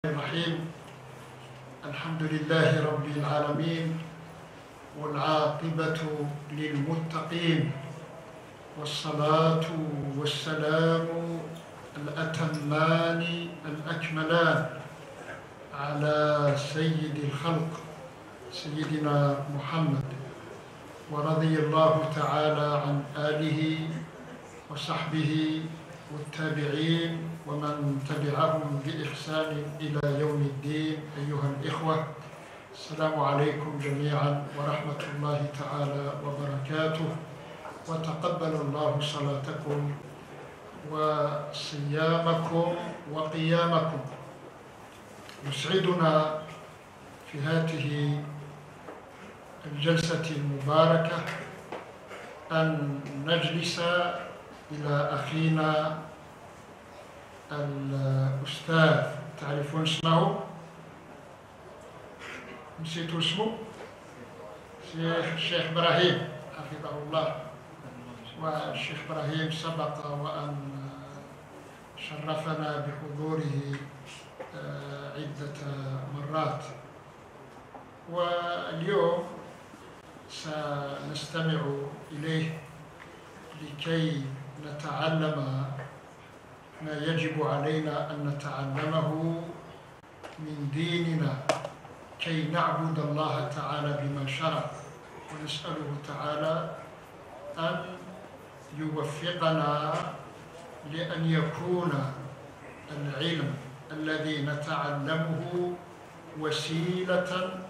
الرحيم. الحمد لله رب العالمين، والعاقبة للمتقين، والصلاة والسلام الأتمان الأكملان على سيد الخلق سيدنا محمد، ورضي الله تعالى عن آله وصحبه والتابعين ومن تبعهم بإحسان إلى يوم الدين. أيها الإخوة، السلام عليكم جميعا ورحمة الله تعالى وبركاته، وتقبل الله صلاتكم وصيامكم وقيامكم. يسعدنا في هذه الجلسة المباركة أن نجلس إلى أخينا الأستاذ، تعرفون اسمه؟ نسيت اسمه؟ الشيخ إبراهيم حفظه الله. والشيخ إبراهيم سبق وأن شرفنا بحضوره عدة مرات، واليوم سنستمع إليه لكي نتعلم ما يجب علينا أن نتعلمه من ديننا، كي نعبد الله تعالى بما شرع، ونسأله تعالى أن يوفقنا لأن يكون العلم الذي نتعلمه وسيلة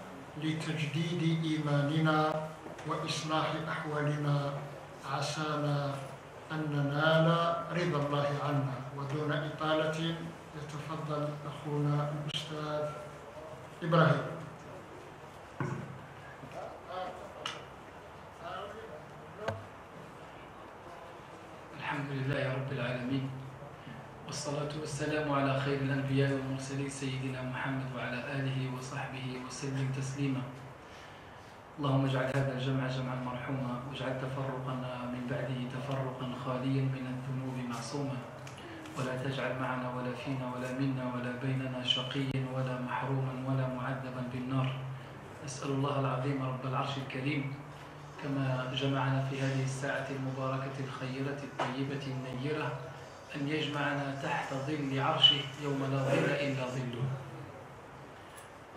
لتجديد إيماننا وإصلاح أحوالنا، عسانا أن ننال رضا الله عنا. ودون إطالة يتفضل أخونا الأستاذ إبراهيم. الحمد لله رب العالمين، والصلاة والسلام على خير الأنبياء والمرسلين سيدنا محمد وعلى آله وصحبه وسلم تسليما. اللهم اجعل هذا الجمع جمعا مرحوما، واجعل تفرقنا من بعده تفرقا خاليا من الذنوب معصوما، ولا تجعل معنا ولا فينا ولا منا ولا بيننا شقيا ولا محروما ولا معذبا بالنار. نسأل الله العظيم رب العرش الكريم كما جمعنا في هذه الساعة المباركة الخيرة الطيبة النيرة أن يجمعنا تحت ظل عرشه يوم لا ظل إلا ظله.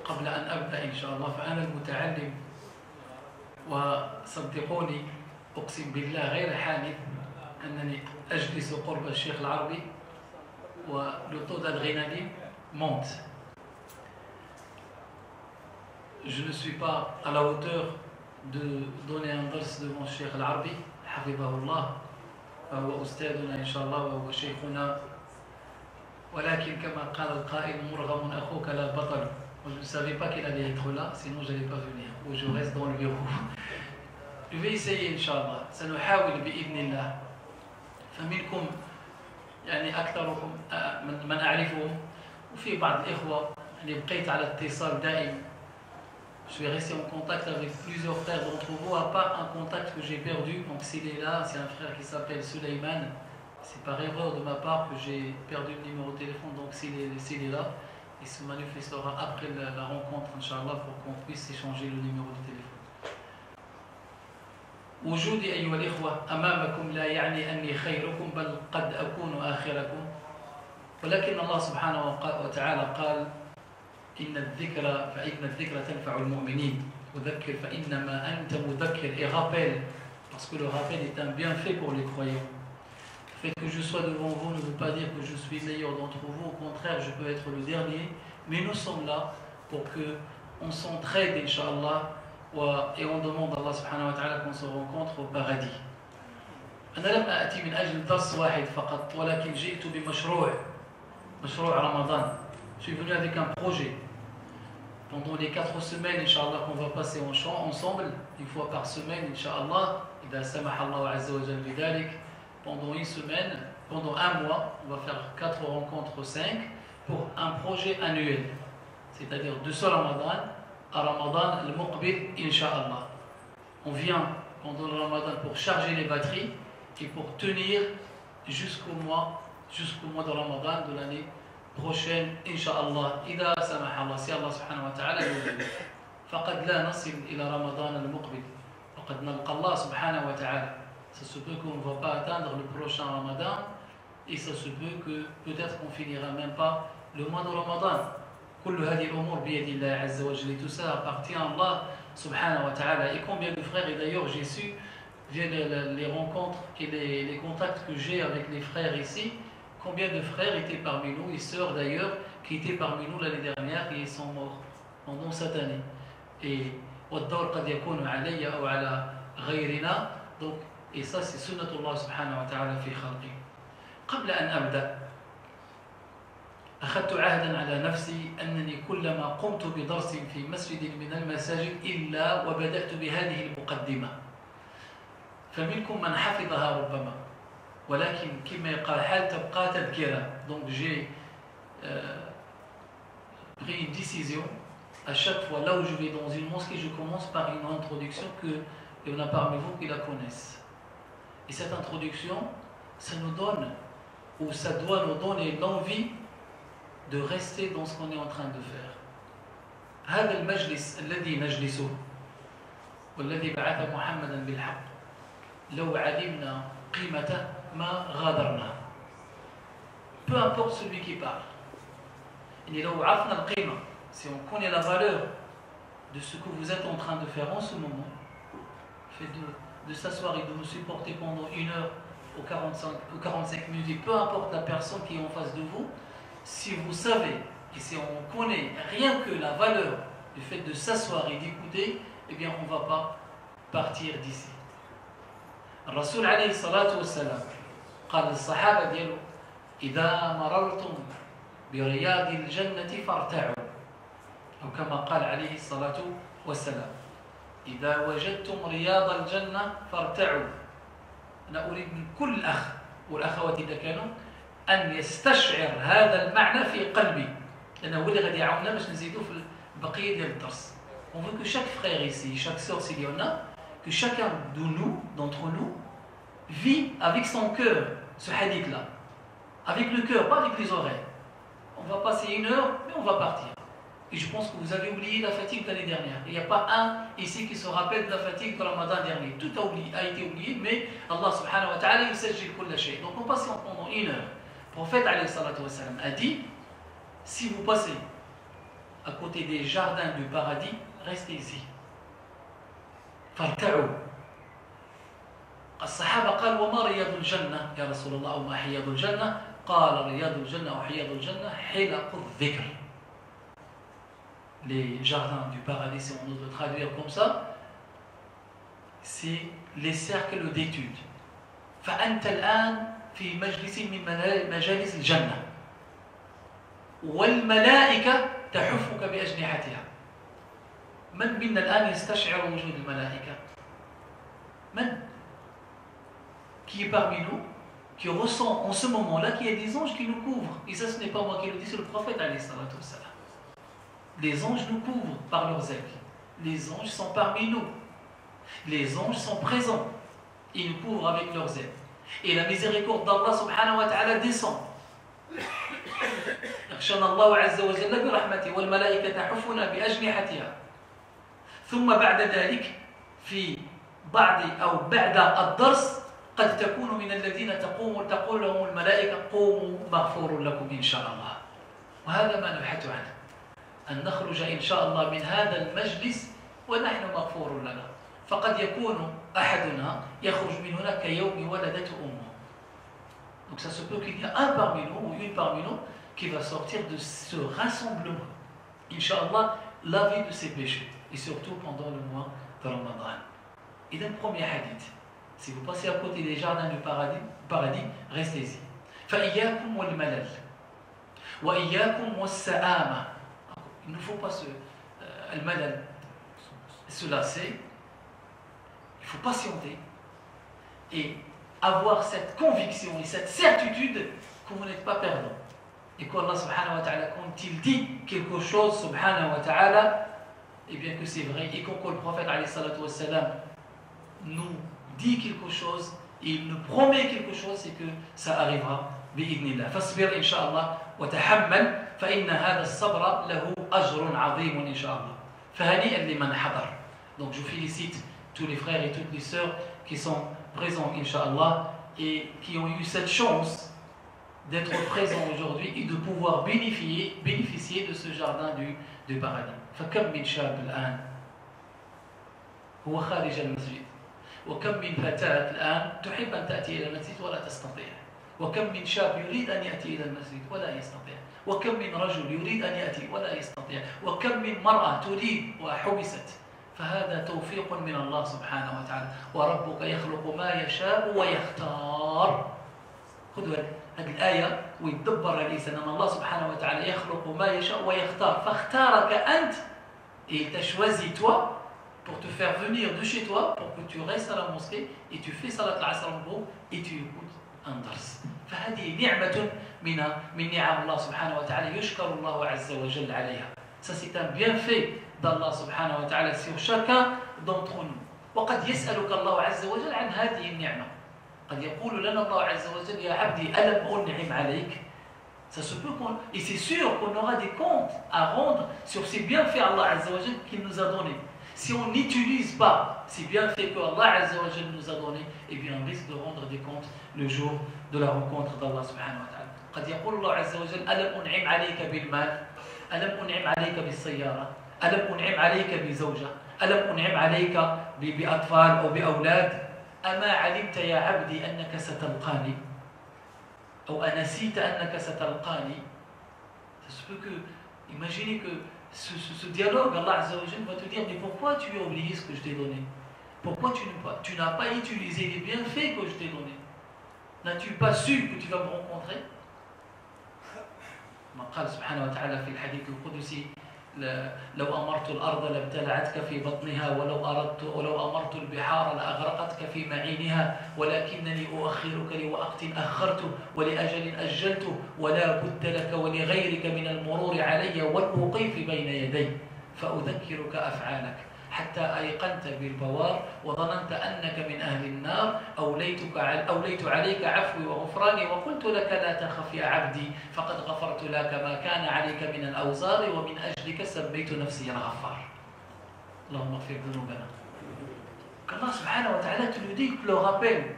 قبل أن أبدأ إن شاء الله، فأنا المتعلم، وصدقوني أقسم بالله غير حانث أنني أجلس قرب الشيخ العربي le taux d'adrénaline monte. Je ne suis pas à la hauteur de donner un dars devant le Cheikh Al-Arbi حفظه الله، فهو أستاذنا إن شاء الله وهو شيخنا، ولكن كما قال القائل مرغم أخوك لا بطل. Je ne savais pas qu'il allait être là, sinon je n'allais pas venir, ou je reste dans le bureau. Je vais essayer إن شاء الله، سنحاول بإذن الله. فمنكم يعني أكثركم من أعرفهم، وفي بعض الإخوة اللي بقيت على اتصال دائم. Je suis resté en contact avec plusieurs frères d'entre vous, à part un contact que j'ai perdu. Donc s'il est là, c'est un frère qui s'appelle Suleiman. C'est par erreur de ma part que j'ai perdu le numéro de téléphone. Donc s'il est là, il se manifestera après la rencontre, Inch'Allah, pour qu'on puisse échanger le numéro de téléphone. وجودي أيها الإخوة أمامكم لا يعني أني خيركم، بل قد أكون آخركم، ولكن الله سبحانه وتعالى قال فإن الذكر تنفع المؤمنين، وذكر فإنما أنت مذكر. Et rappel, parce que le rappel est un bienfait pour les croyants. Le fait que je sois devant vous ne veut pas dire que je suis meilleur d'entre vous, au contraire, je peux être le dernier, mais nous sommes là pour qu'on s'entraide, Inch'Allah, et on demande à Allah subhanahu wa ta'ala qu'on se rencontre au paradis. أنا لم أأتي من أجل درس واحد فقط، ولكن جئت بمشروع رمضان. Je suis venu avec un projet. Pendant les 4 semaines, Inch'Allah, qu'on va passer ensemble, une fois par semaine, Inch'Allah, إذا سمح الله عز وجل بذلك, pendant une semaine, pendant un mois, on va faire 4 rencontres, 5, pour un projet annuel. C'est-à-dire de ce Ramadan à Ramadan al-Muqbil, Inch'Allah. On vient pendant le Ramadan pour charger les batteries et pour tenir jusqu'au mois de Ramadan de l'année prochaine, Inch'Allah, إذا سمح الله, si Allah subhanahu wa ta'ala nous le veut. فقد لا نصل إلى رمضان المقبل فقد نلقى الله سبحانه وتعالى. Ça se peut qu'on ne va pas atteindre le prochain Ramadan et ça se peut que peut-être qu'on finira même pas le mois de Ramadan. كل هذه الأمور بيد الله عز وجل. Tout ça appartient à Allah subhanahu wa ta'ala. Et combien de frères, et d'ailleurs j'ai su via les rencontres et les contacts que j'ai avec les frères ici, combien de frères étaient parmi nous, et sœurs d'ailleurs, qui étaient parmi nous l'année dernière et ils sont morts pendant cette année. Et والدور قد يكون علي أو على غيرنا. Donc, et ça c'est سنة الله سبحانه وتعالى في خلقه. قبل أن أبدأ أخذت عهدا على نفسي أنني كلما قمت بدرس في مسجد من المساجد إلا وبدأت بهذه المقدمة. فمنكم من حفظها ربما ولكن كما يقال حال تبقى تذكرة. Donc j'ai pris une décision à chaque fois là où je vais dans une mosquée, je commence par une introduction que il y en a parmi vous qui la connaissent. Et cette introduction, ça nous donne, ou ça doit nous donner l'envie de rester dans ce qu'on est en train de faire. هذا المجلس الذي نجلسه والذي بعث محمدا بالحق لو علمنا قيمته ما غادرنا. Peu importe celui qui parle. Et لو عرفنا القيمة, si on connaît la valeur de ce que vous êtes en train de faire en ce moment, fait de s'asseoir et de nous supporter pendant 1 heure ou 45 minutes, et peu importe la personne qui est en face de vous, si vous savez et si on connaît rien que la valeur du fait de s'asseoir et d'écouter, eh bien on ne va pas partir d'ici. الرسول عليه الصلاة والسلام قال للصحابة ديالو إذا مررتم برياض الجنة فارتعوا أو كما قال عليه الصلاة والسلام إذا وجدتم رياض الجنة فارتعوا. أنا أريد من كل أخ والأخوات إذا كانوا أن يستشعر هذا المعنى في قلبي لأنه هو اللي غادي يعاوننا باش نزيدوا في البقية ديال الدرس. On veut que chaque frère ici, chaque sœur s'il y en a, que chacun de nous, d'entre nous, vit avec son cœur ce hadith-là. Avec le cœur, pas avec les oreilles. On va passer 1 heure, mais on va partir. Et je pense que vous avez oublié la fatigue de l'année dernière. Il n'y a pas un ici qui se rappelle de la fatigue de Ramadan dernier. Tout a été oublié, mais Allah subhanahu wa ta'ala yusajjil kulla shay. Donc on passe pendant 1 heure. Le prophète alayhi salatu wa salam a dit, si vous passez à côté des jardins du paradis, restez ici. فارتعوا. الصحابة قال وما رياض الجنة يا رسول الله أو ما حياض الجنة؟ قال رياض الجنة أو حياض الجنة حلق الذكر. Les jardins du paradis, si on ose le traduire comme ça, c'est les cercles d'études. فأنت الآن في مجلس من مجالس الجنة والملائكة تحفك بأجنحتها. من منا الآن يستشعر وجود الملائكة؟ من qui est parmi nous, qui ressent en ce moment-là qu'il y a des anges qui nous couvrent. Et ça, ce n'est pas moi qui le dis, c'est le prophète alayhi salatu wassalam. Les anges nous couvrent par leurs ailes. Les anges sont parmi nous. Les anges sont présents. Ils nous couvrent avec leurs ailes. Et la miséricorde d'Allah subhanahu wa ta'ala descend. يخشانا الله عز وجل برحمته والملائكة تحفنا بأجنحتها. ثم بعد ذلك في بعد أو بعد الدرس قد تكون من الذين تقول لهم الملائكة قوموا مغفور لكم إن شاء الله. وهذا ما نبحث عنه، أن نخرج إن شاء الله من هذا المجلس ونحن مغفور لنا. فقد يكون أحدنا يخرج من هنا كيوم ولدته أمه. Donc ça se peut qu'il y a un parmi nous ou une parmi nous qui va sortir de ce rassemblement, Inch'Allah, lavé de ses péchés, et surtout pendant le mois de Ramadan. Et d'un premier hadith, si vous passez à côté des jardins du paradis, restez-y. فإياكم والملل وإياكم والسآمة. Il ne faut pas se lasser, il faut patienter et avoir cette conviction et cette certitude que vous n'êtes pas perdant. Et qu'Allah subhanahu wa ta'ala, quand il dit quelque chose subhanahu wa ta'ala, et bien que c'est vrai, et quand le prophète alayhi salatu wa salam nous dit quelque chose, et il nous promet quelque chose, c'est que ça arrivera بإذن الله. فاصبر إن شاء الله وتحمل فإن هذا الصبر له أجر عظيم إن شاء الله. فهنيئا لمن حضر. Donc je félicite tous les frères et toutes les sœurs qui sont présents Inch'Allah et qui ont eu cette chance d'être présents aujourd'hui et de pouvoir bénéficier de ce jardin du paradis. فكم من شاب الآن هو خارج المسجد وكم من فتاة الآن تحب أن تأتي إلى المسجد ولا تستطيع وكم من شاب يريد أن يأتي إلى المسجد ولا يستطيع وكم من رجل يريد أن يأتي ولا يستطيع وكم من مرأة تريد وحبست. فهذا توفيق من الله سبحانه وتعالى. وربك يخلق ما يشاء ويختار. خذوا هذه الآية ويتدبر الإنسان أن الله سبحانه وتعالى يخلق ما يشاء ويختار. فاختارك أنت. Il t'a choisi toi pour te faire venir de chez toi pour que tu restes à la mosquée et tu fais salat al-asr et tu écoutes un dars. فهذه نعمة من نعم الله سبحانه وتعالى يشكر الله عز وجل عليها. Ça c'est un bienfait d'Allah subhanahu wa ta'ala sur chacun d'entre nous. وقد يسألك الله عز وجل عن هذه النعمة. قد يقول لنا الله عز وجل يا عبدي ألم أنعم عليك. Ça se peut et c'est sûr qu'on aura des comptes à rendre sur ces bienfaits Allah azza wa jal qu'il nous a donnés. Si on n'utilise pas ces bienfaits que Allah azza wa jal nous a donnés, eh bien on risque de rendre des comptes le jour de la rencontre d'Allah subhanahu wa ta'ala. قد يقول الله عز وجل ألم أنعم عليك بالمال ألم أنعم عليك بالسيارة ألم أنعم عليك بزوجة ألم أنعم عليك بأطفال أو بأولاد أما علمت يا عبدي أنك ستلقاني أو أنسيت أنك ستلقاني. Ça se peut que, imaginez que ce dialogue, Allah Azza wa Jal va te dire mais pourquoi tu as oublié ce que je t'ai donné? Pourquoi tu n'as pas utilisé les bienfaits que je t'ai donnés? N'as-tu pas su que tu vas me rencontrer? ما قال سبحانه وتعالى في الحديث القدسي لو أمرت الأرض لابتلعتك في بطنها ولو أمرت البحار لأغرقتك في معينها ولكنني أؤخرك لوقت أخرته ولأجل أجلته ولا بد لك ولغيرك من المرور علي والوقوف بين يدي فأذكرك أفعالك حتى أيقنت بالبوار وظننت أنك من أهل النار أوليت عليك عفوي وغفراني وقلت لك لا تخف يا عبدي فقد غفرت لك ما كان عليك من الأوزار ومن أجلك سميت نفسي الغفار. اللهم اغفر ذنوبنا. Allah subhanahu wa ta'ala te le dit, te le rappelle.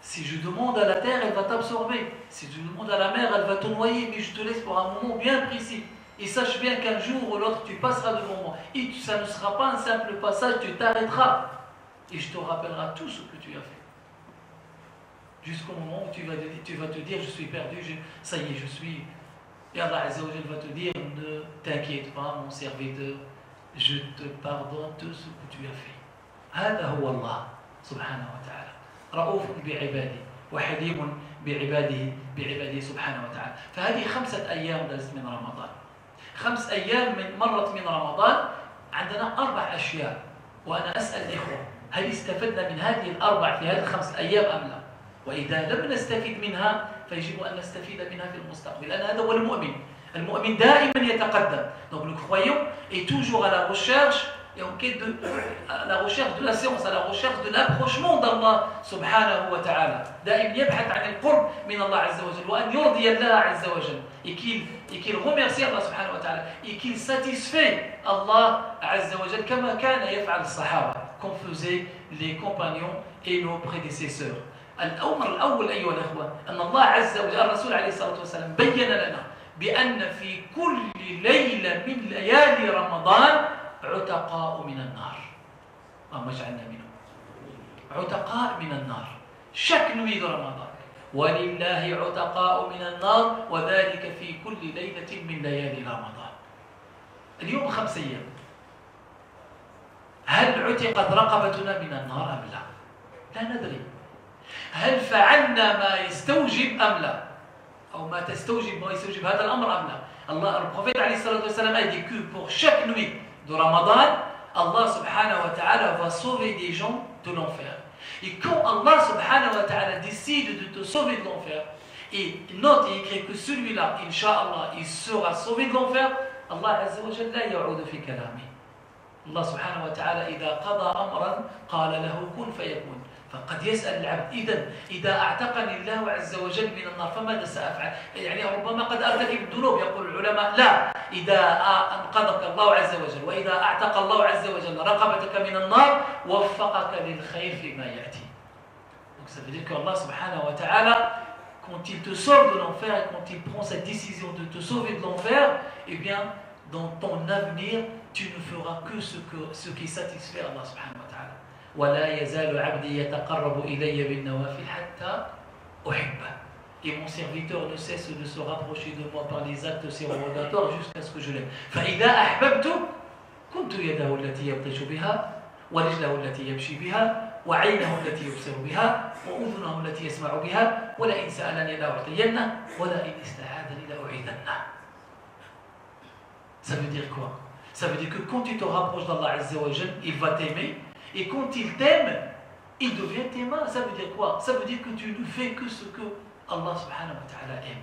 Si je demande à la terre, elle va t'absorber. Si je demande à la mer, elle va te noyer, mais je te laisse pour un moment bien précis. Et sache bien qu'un jour ou l'autre, tu passeras devant moi. Et ça ne sera pas un simple passage, tu t'arrêteras. Et je te rappellerai tout ce que tu as fait. Jusqu'au moment où tu vas te dire, je suis perdu, ça y est, je suis... Et Allah Azza wa Jal va te dire, ne t'inquiète pas, mon serviteur, je te pardonne tout ce que tu as fait. هذا هو الله سبحانه وتعالى رؤوف بعباده وحليم بعباده سبحانه وتعالى. فهذه 5 أيام من رمضان. 5 أيام مرت من رمضان. عندنا 4 أشياء وأنا أسأل الإخوة هل استفدنا من هذه ال4 في هذه ال5 أيام أم لا؟ وإذا لم نستفيد منها فيجب أن نستفيد منها في المستقبل لأن هذا هو المؤمن. المؤمن دائما يتقدم. Donc le croyant est toujours à la recherche et en quête à la recherche de la science, à la recherche de l'approchement d'Allah subhanahu wa ta'ala. دائما يبحث عن القرب من الله عز وجل وأن يرضي الله عز وجل et qu'il remercie Allah subhanahu wa ta'ala et qu'il satisfait Allah azza wa jal كما كان يفعل الصحابة comme faisaient les compagnons et nos prédécesseurs. الأمر الأول أيها الأخوة أن الله عز وجل الرسول عليه الصلاة والسلام بين لنا بأن في كل ليلة من ليالي رمضان عتقاء من النار. اللهم اجعلنا منهم. عتقاء من النار. chaque nuit de Ramadan. ولله عتقاء من النار وذلك في كل ليلة من ليالي رمضان. اليوم 5 أيام. هل عتقت رقبتنا من النار أم لا؟ لا ندري. هل فعلنا ما يستوجب أم لا؟ أو ما يستوجب هذا الأمر أم لا؟ Allah, le prophète عليه الصلاة والسلام a dit que pour chaque nuit de Ramadan, Allah subhanahu wa ta'ala va sauver des gens de l'enfer. Et quand Allah subhanahu wa ta'ala décide de te sauver de l'enfer, et note et écrit que celui-là, Inch'Allah, il sera sauvé de l'enfer, Allah azza wa jalla la ya'udu fi kalami. Allah subhanahu wa ta'ala, إذا قضى أمرا قال له كن فيكون. فقد يسأل العبد إذا أعتقني الله عز وجل من النار فماذا سأفعل؟ يعني ربما قد أرتكب الذنوب. يقول العلماء لا، إذا أنقذك الله عز وجل وإذا أعتق الله عز وجل رقبتك من النار وفقك للخير فيما يأتي. Donc ça veut dire qu'Allah subhanahu wa ta'ala, quand il te sauve de l'enfer et quand il prend cette décision de te sauver de l'enfer, eh bien, dans ton avenir, tu ne feras que ce qui satisfait Allah subhanahu wa ta'ala. وَلَا يَزَالُ عَبْدِي يَتَقَرَّبُ إِلَيَّ بِالنَّوَافِلِ حَتَّى أُحِبَّهُ. Et mon serviteur ne cesse de se rapprocher de moi par les actes sérogatoires jusqu'à ce que je l'aime. فَإِذَا أَحْبَبْتُ كُنْتُ يَدَهُ التي يبطش بها ورجله التي يمشي بها وعينه التي يبصر بها وأذنه التي يسمع بها ولئن سألني لأعطينه ولئن استعاذني لأعيذنه. Ça veut dire quoi? Ça veut dire que quand tu te rapproches d'Allah Azza wa Jal, il va t'aimer, et quand il t'aime, il devient t'aimant. Ça veut dire quoi? Ça veut dire que tu ne fais que ce que Allah subhanahu wa ta'ala aime.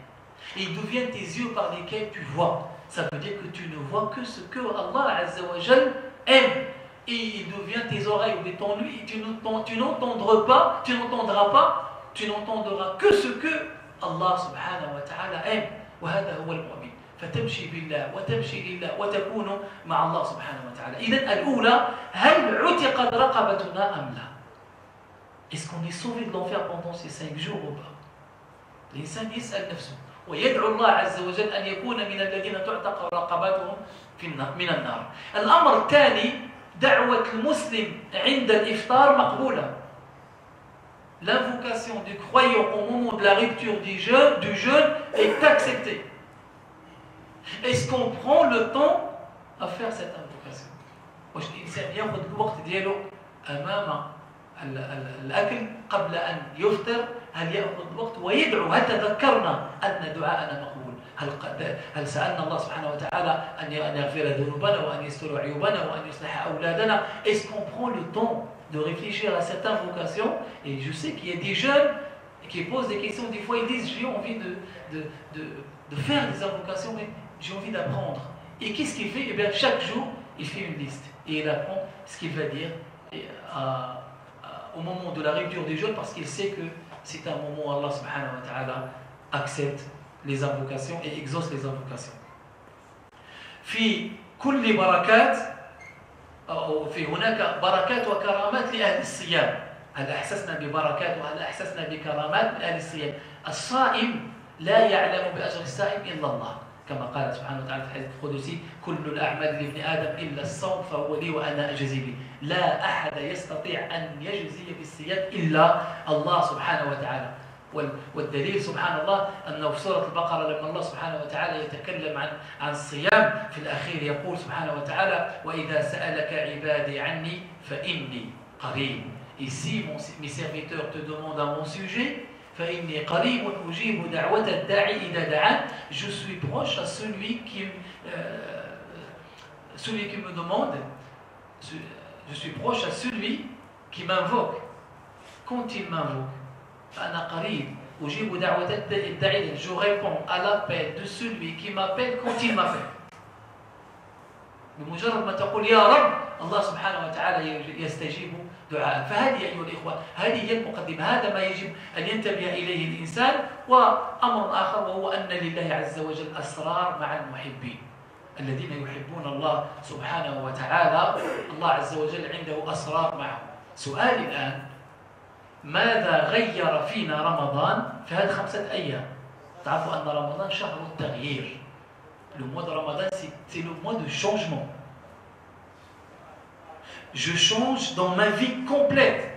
Et il devient tes yeux par lesquels tu vois. Ça veut dire que tu ne vois que ce que Allah Azza wa Jal aime. Et il devient tes oreilles ou ton ouïe. Tu n'entendras que ce que Allah subhanahu wa ta'ala aime. وهذا هو المؤمن. فتمشي بالله وتمشي لله وتكون مع الله سبحانه وتعالى. إذن الأولى هل عتقت رقبتنا أم لا؟ Est-ce qu'on est sauvé de l'enfer pendant ces 5 jours ou pas? الإنسان يسأل نفسه ويدعو الله عز وجل أن يكون من الذين تعتق رقباتهم من النار. الأمر الثاني دعوة المسلم عند الإفطار مقبولة. L'invocation du croyant au moment de la rupture du jeûne est acceptée. Est-ce qu'on prend le temps à faire cette invocation? واش الإنسان يأخذ الوقت ديالو أمام الأكل قبل أن يفطر؟ هل يأخذ الوقت ويدعو؟ هل تذكرنا أن دعاءنا مقبول؟ هل سألنا الله سبحانه وتعالى أن يغفر ذنوبنا وأن يستر عيوبنا وأن يصلح أولادنا؟ Est-ce qu'on prend le temps de réfléchir à cette invocation? Et je sais qu'il y a des jeunes qui posent des questions, des fois ils disent j'ai envie de faire des invocations, mais j'ai envie d'apprendre. Et qu'est-ce qu'il fait? Eh bien, chaque jour, il fait une liste et il apprend ce qu'il va dire au moment de la rupture du jeûne, parce qu'il sait que c'est un moment où Allah subhanahu wa ta'ala accepte les invocations et exauce les invocations. في كل بركات أو في هناك بركات وكرامات لأهل الصيام. هل أحسسنا ببركات وهل أحسسنا بكرامات من أهل الصيام؟ الصائم لا يعلم بأجر الصائم إلا الله، كما قال سبحانه وتعالى في الحديث القدسي: كل الأعمال لابن آدم إلا الصوم فهو لي وأنا أجزي به. لا أحد يستطيع أن يجزي بالصيام إلا الله سبحانه وتعالى. والدليل سبحان الله أنه في سورة البقرة لما الله سبحانه وتعالى يتكلم عن الصيام في الأخير يقول سبحانه وتعالى: وإذا سألك عبادي عني فإني قريب. Ici, mes serviteurs te demandent à mon sujet, فإني قريب أجيب دعوة الداعي إذا دعان. Je suis proche à celui qui me demande, je suis proche à celui qui m'invoque quand il m'invoque. فأنا قريب أجيب دعوة الداعي. Je réponds à l'appel de celui qui m'appelle quand il m'appelle. بمجرد ما تقول يا رب الله سبحانه وتعالى يستجيب دعاء. فهذه أيها الإخوة هذه هي المقدمة. هذا ما يجب أن ينتبه إليه الإنسان. وأمر آخر وهو أن لله عز وجل أسرار مع المحبين الذين يحبون الله سبحانه وتعالى. الله عز وجل عنده أسرار معه. سؤال الآن: ماذا غير فينا رمضان في هذه 5 أيام؟ تعرفوا أن رمضان شهر التغيير. Le mois de Ramadan, c'est le mois de changement. Je change dans ma vie complète.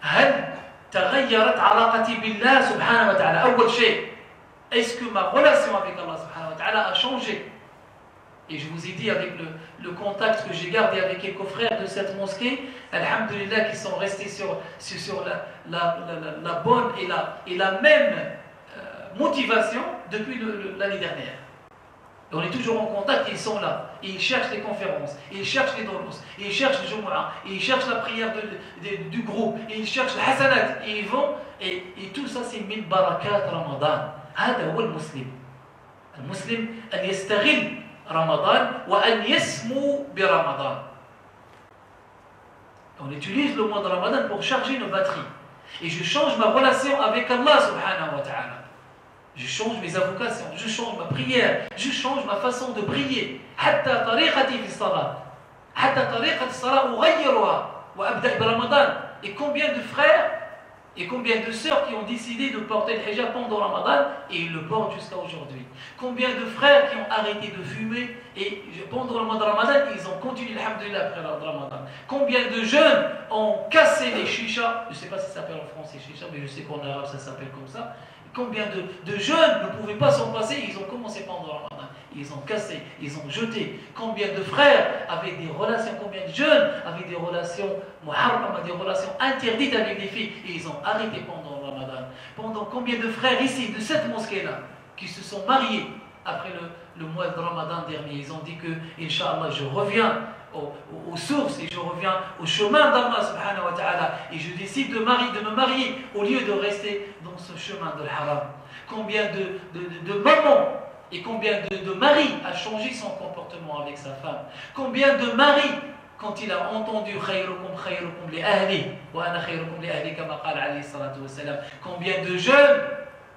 هل تغيرت علاقتي بالله سبحانه وتعالى؟ أول شيء, est-ce que ma relation avec Allah subhanahu wa ta'ala a changé? Et je vous ai dit avec le contact que j'ai gardé avec quelques frères de cette mosquée, alhamdulillah, qui sont restés sur la bonne et la même motivation depuis l'année dernière. Et on est toujours en contact, ils sont là, et ils cherchent les conférences, et ils cherchent les doros, et ils cherchent le Jumu'ah, et ils cherchent la prière du groupe, et ils cherchent le hasanat, et ils vont, et tout ça c'est min barakat Ramadan. هذا هو المسلم. المسلم أن يستغل رمضان وأن يسمو برمضان. On utilise le mois de Ramadan pour charger nos batteries. Et je change ma relation avec Allah subhanahu wa ta'ala. Je change mes invocations, je change ma prière, je change ma façon de prier. حتى طريقتي في الصلاة. حتى طريقة الصلاة أغيرها وأبدأ برمضان. Et combien de frères et combien de sœurs qui ont décidé de porter le hijab pendant Ramadan et ils le portent jusqu'à aujourd'hui. Combien de frères qui ont arrêté de fumer et pendant le mois de Ramadan ils ont continué alhamdoulilah après le Ramadan. Combien de jeunes ont cassé les chichas, je ne sais pas si ça s'appelle en français chicha, mais je sais qu'en arabe ça s'appelle comme ça. Combien de jeunes ne pouvaient pas s'en passer, ils ont commencé pendant le Ramadan. Ils ont cassé, ils ont jeté. Combien de frères avec des relations, combien de jeunes avec des relations muharrama, des relations interdites avec des filles, et ils ont arrêté pendant le Ramadan. Pendant combien de frères ici, de cette mosquée-là, qui se sont mariés après le mois de Ramadan dernier, ils ont dit que, Inch'Allah, je reviens aux sources et je reviens au chemin d'Allah subhanahu wa ta'ala et je décide de me marier au lieu de rester dans ce chemin de l'haram. Combien de mamans et combien de maris a changé son comportement avec sa femme. Combien de maris, quand il a entendu khayrukum khayrukum li ahli wa ana khayrukum li ahli kama qala alayhi salatu wassalam, combien de jeunes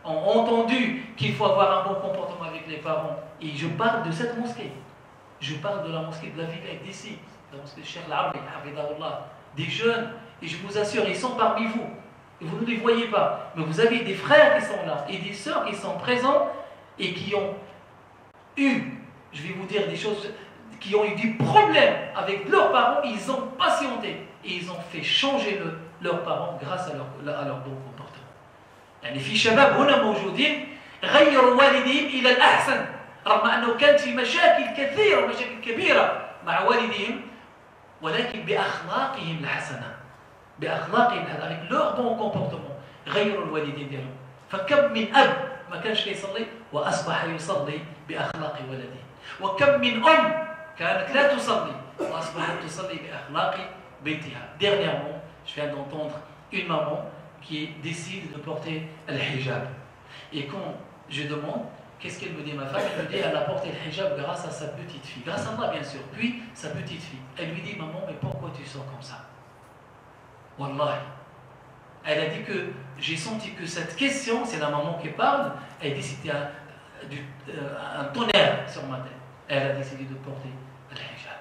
ont entendu qu'il faut avoir un bon comportement avec les parents. Et je parle de cette mosquée. Je parle de la mosquée de la Villette d'ici, la mosquée de Cheikh Al-Arbi, des jeunes, et je vous assure, ils sont parmi vous. Et vous ne les voyez pas, mais vous avez des frères qui sont là, et des sœurs qui sont présents, et qui ont eu, je vais vous dire des choses, qui ont eu des problèmes avec leurs parents, ils ont patienté, et ils ont fait changer leurs parents grâce à leur bon comportement. يعني في شباب هنا موجودين غيروا والديهم إلى الأحسن رغم أنه كانت في مشاكل كثيرة ومشاكل كبيرة مع والديهم ولكن بأخلاقهم الحسنة avec leur bon comportement غيروا الوالدين ديالهم. فكم من أب ما كانش كيصلي وأصبح يصلي بأخلاق ولده، وكم من أم كانت لا تصلي وأصبحت تصلي بأخلاق بنتها. Dernièrement, je viens d'entendre une maman qui décide de porter le hijab. Et quand je demande qu'est-ce qu'elle me dit, ma femme, elle me dit elle a porté le hijab grâce à sa petite fille. Grâce à Allah, bien sûr. Puis, sa petite fille. Elle lui dit, maman, mais pourquoi tu sors comme ça? Wallahi. Elle a dit que j'ai senti que cette question, c'est la maman qui parle, elle dit c'était un tonnerre sur ma tête. Elle a décidé de porter le hijab.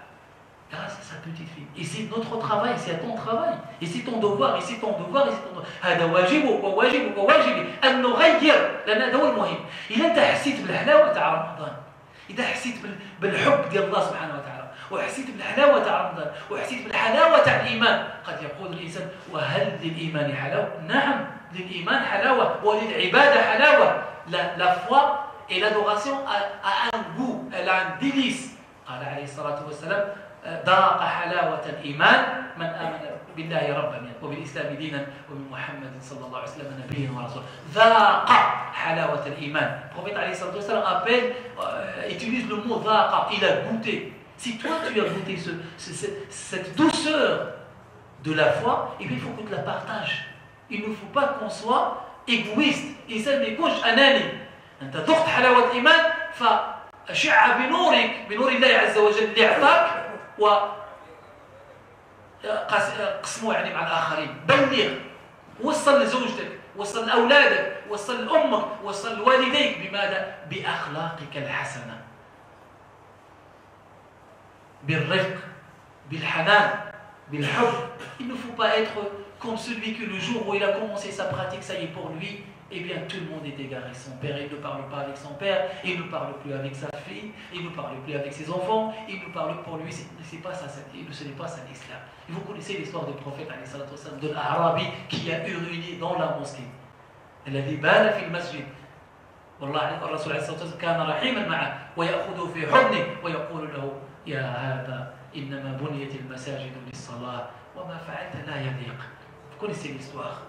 Grâce à sa petite fille. Et c'est notre travail, c'est ton travail. Et c'est ton devoir, et c'est ton devoir, et c'est ton devoir. هذا واجبك وواجبك وواجبي أن نغير، لأن هذا هو المهم. إذا أنت حسيت بالحلاوة تاع رمضان، إذا حسيت بالحب ديال الله سبحانه وتعالى، وحسيت بالحلاوة تاع رمضان، وحسيت بالحلاوة تاع الإيمان، قد يقول الإنسان وهل للإيمان حلاوة؟ نعم، للإيمان حلاوة وللعبادة حلاوة. La foi et l'adoration a un goût, elle a un délice. قال عليه الصلاة والسلام ذاق حلاوة الإيمان من آمن بالله ربا وبالإسلام دينا وبمحمد صلى الله عليه وسلم نبيا ورسولا. ذاق حلاوة الإيمان. Le prophète عليه الصلاة والسلام appelle, utilise le mot ذاق, il a goûté. Si toi tu as goûté cette douceur de la foi, et puis il faut que tu la partages. Il ne faut pas qu'on soit égoïste. الإنسان ما يكونش أناني. أنت ذقت حلاوة الإيمان فأشع بنورك بنور الله عز وجل اللي أعطاك وقسموا يعني مع الآخرين. بلغ، وصل لزوجتك، وصل لأولادك، وصل لأمك، وصل لوالديك. بماذا؟ بأخلاقك الحسنة، بالرفق، بالحنان، بالحب. Il ne faut pas être comme celui que le jour où il a commencé sa pratique, ça y est pour lui, eh bien tout le monde est égaré. Son père, il ne parle pas avec son père, il ne parle plus avec sa fille, il ne parle plus avec ses enfants, il ne parle pour lui, c'est pas ça, ce n'est pas ça l'islam. Et vous connaissez l'histoire du prophète de l'Arabi qui a uriné dans la mosquée. الذي بال في المسجد والله الرسول عليه الصلاة والسلام كان رحيما معه ويأخذه في حضنه ويقول له يا هذا إنما بنيت المساجد للصلاة وما فعلت لا يليق. Vous connaissez l'histoire.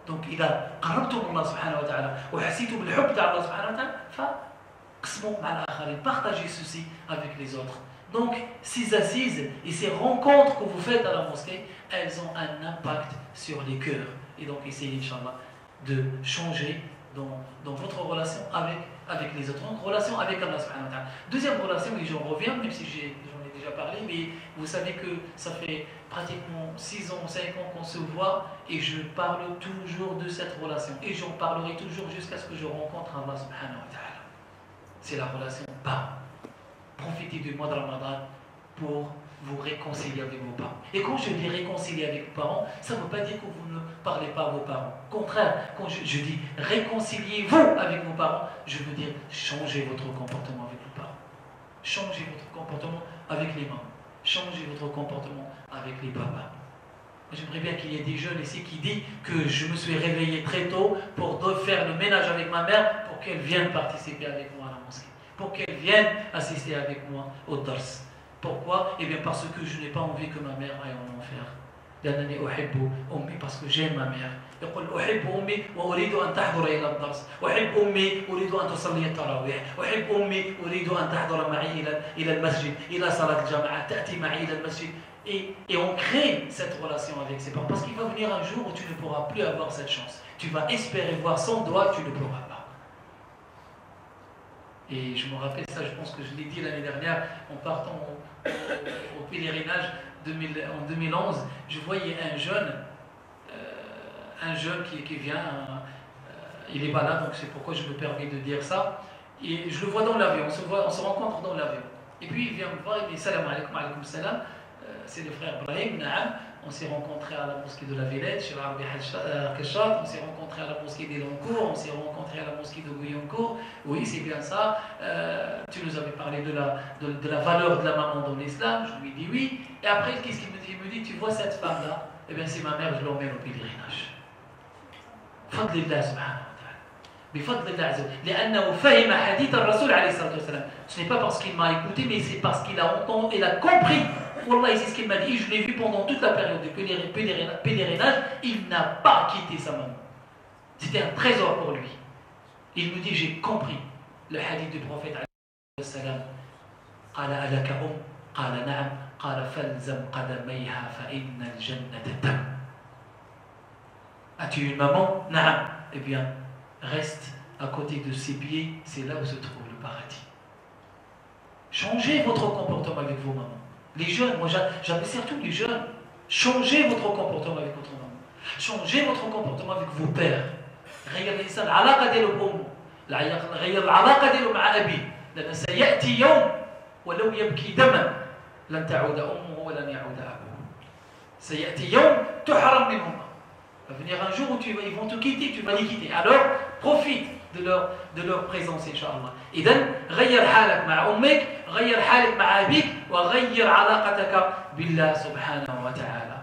Donc إذا قربتم الله سبحانه وتعالى وحسيتوا بالحب تاع الله سبحانه وتعالى فاقسموا مع الآخرين, partagez ceci avec les autres. Donc ces assises et ces rencontres que vous faites à la mosquée, elles ont un impact sur les cœurs. Et donc essayez, Inch'Allah, de changer dans votre relation avec les autres, donc relation avec Allah subhanahu wa ta'ala. Deuxième relation, et j'en reviens, même si j'en ai déjà parlé, mais vous savez que ça fait pratiquement 6 ans, 5 ans qu'on se voit, et je parle toujours de cette relation, et j'en parlerai toujours jusqu'à ce que je rencontre Allah subhanahu wa ta'ala. C'est la relation parents. Profitez du mois de Ramadan pour vous réconcilier avec vos parents. Et quand je dis réconcilier avec vos parents, ça ne veut pas dire que vous ne parlez pas à vos parents. Au contraire, quand je dis réconciliez-vous avec vos parents, je veux dire changez votre comportement avec vos parents. Changez votre comportement avec les mamans. Changez votre comportement avec les papas. J'aimerais bien qu'il y ait des jeunes ici qui disent que je me suis réveillé très tôt pour faire le ménage avec ma mère pour qu'elle vienne participer avec moi à la mosquée, pour qu'elle vienne assister avec moi au dars. Pourquoi? Eh bien parce que je n'ai pas envie que ma mère aille en enfer. لأنني أحب أمي parce que j'aime ma mère. يقول أحب أمي وأريد أن تحضر إلى الدرس. أحب أمي أريد أن تصلي التراويح. أحب أمي أريد أن تحضر معي إلى المسجد إلى صلاة الجماعة تأتي معي إلى المسجد. Et on crée cette relation avec ses parents parce qu'il va venir un jour où tu ne pourras plus avoir cette chance. Tu vas espérer voir son doigt, tu ne pourras pas. Et je me rappelle ça, je pense que je l'ai dit l'année dernière, en partant au pèlerinage en 2011, je voyais un jeune qui vient, il est pas là, donc c'est pourquoi je me permets de dire ça. Et je le vois dans l'avion, on se rencontre dans l'avion. Et puis il vient me voir, il dit salam alaikum, alaikum salam. C'est le frère Brahim, Naam. On s'est rencontrés à la mosquée de la Villette, chez Rabbi Keshat, on s'est rencontrés à la mosquée d'Elancourt, on s'est rencontrés à la mosquée de Guyancourt. Oui, c'est bien ça. Tu nous avais parlé de la valeur de la maman dans l'islam. Je lui dis oui. Et après, qu'est-ce qu'il me dit? Il me dit, tu vois cette femme-là? Eh bien, c'est ma mère, je l'emmène au pèlerinage. Fadlillah subhanahu wa ta'ala. Bifadlillah azza wa jalla. لأنه فهم حديث الرسول عليه الصلاة والسلام. Ce n'est pas parce qu'il m'a écouté, mais c'est parce qu'il a entendu, il a compris. Wallah, c'est ce qu'il m'a dit. Je l'ai vu pendant toute la période de pèlerinage. Il n'a pas quitté sa maman. C'était un trésor pour lui. Il me dit, j'ai compris le hadith du prophète alayhi salam. قال ألك أم قال نعم قال فالزم قدميها فإن الجنة تم. As-tu une maman? نعم. Eh bien, reste à côté de ses pieds, c'est là où se trouve le paradis. Changez votre comportement avec vos mamans. Les jeunes, moi j'appelle surtout les jeunes, changez votre comportement avec votre maman. Changez votre comportement avec vos pères. غير الإنسان العلاقة ديالو بأمه، غير العلاقة ديالو مع أبيه، لأن سيأتي يوم ولو يبكي دما لن تعود أمه ولن يعود أبوه. سيأتي يوم تحرم منهما. Va venir un jour où ils vont te quitter, tu vas les quitter. Alors profite de leur présence Inch'Allah. إذن غير حالك مع أمك، غير حالك مع أبيك، وغير علاقتك بالله سبحانه وتعالى.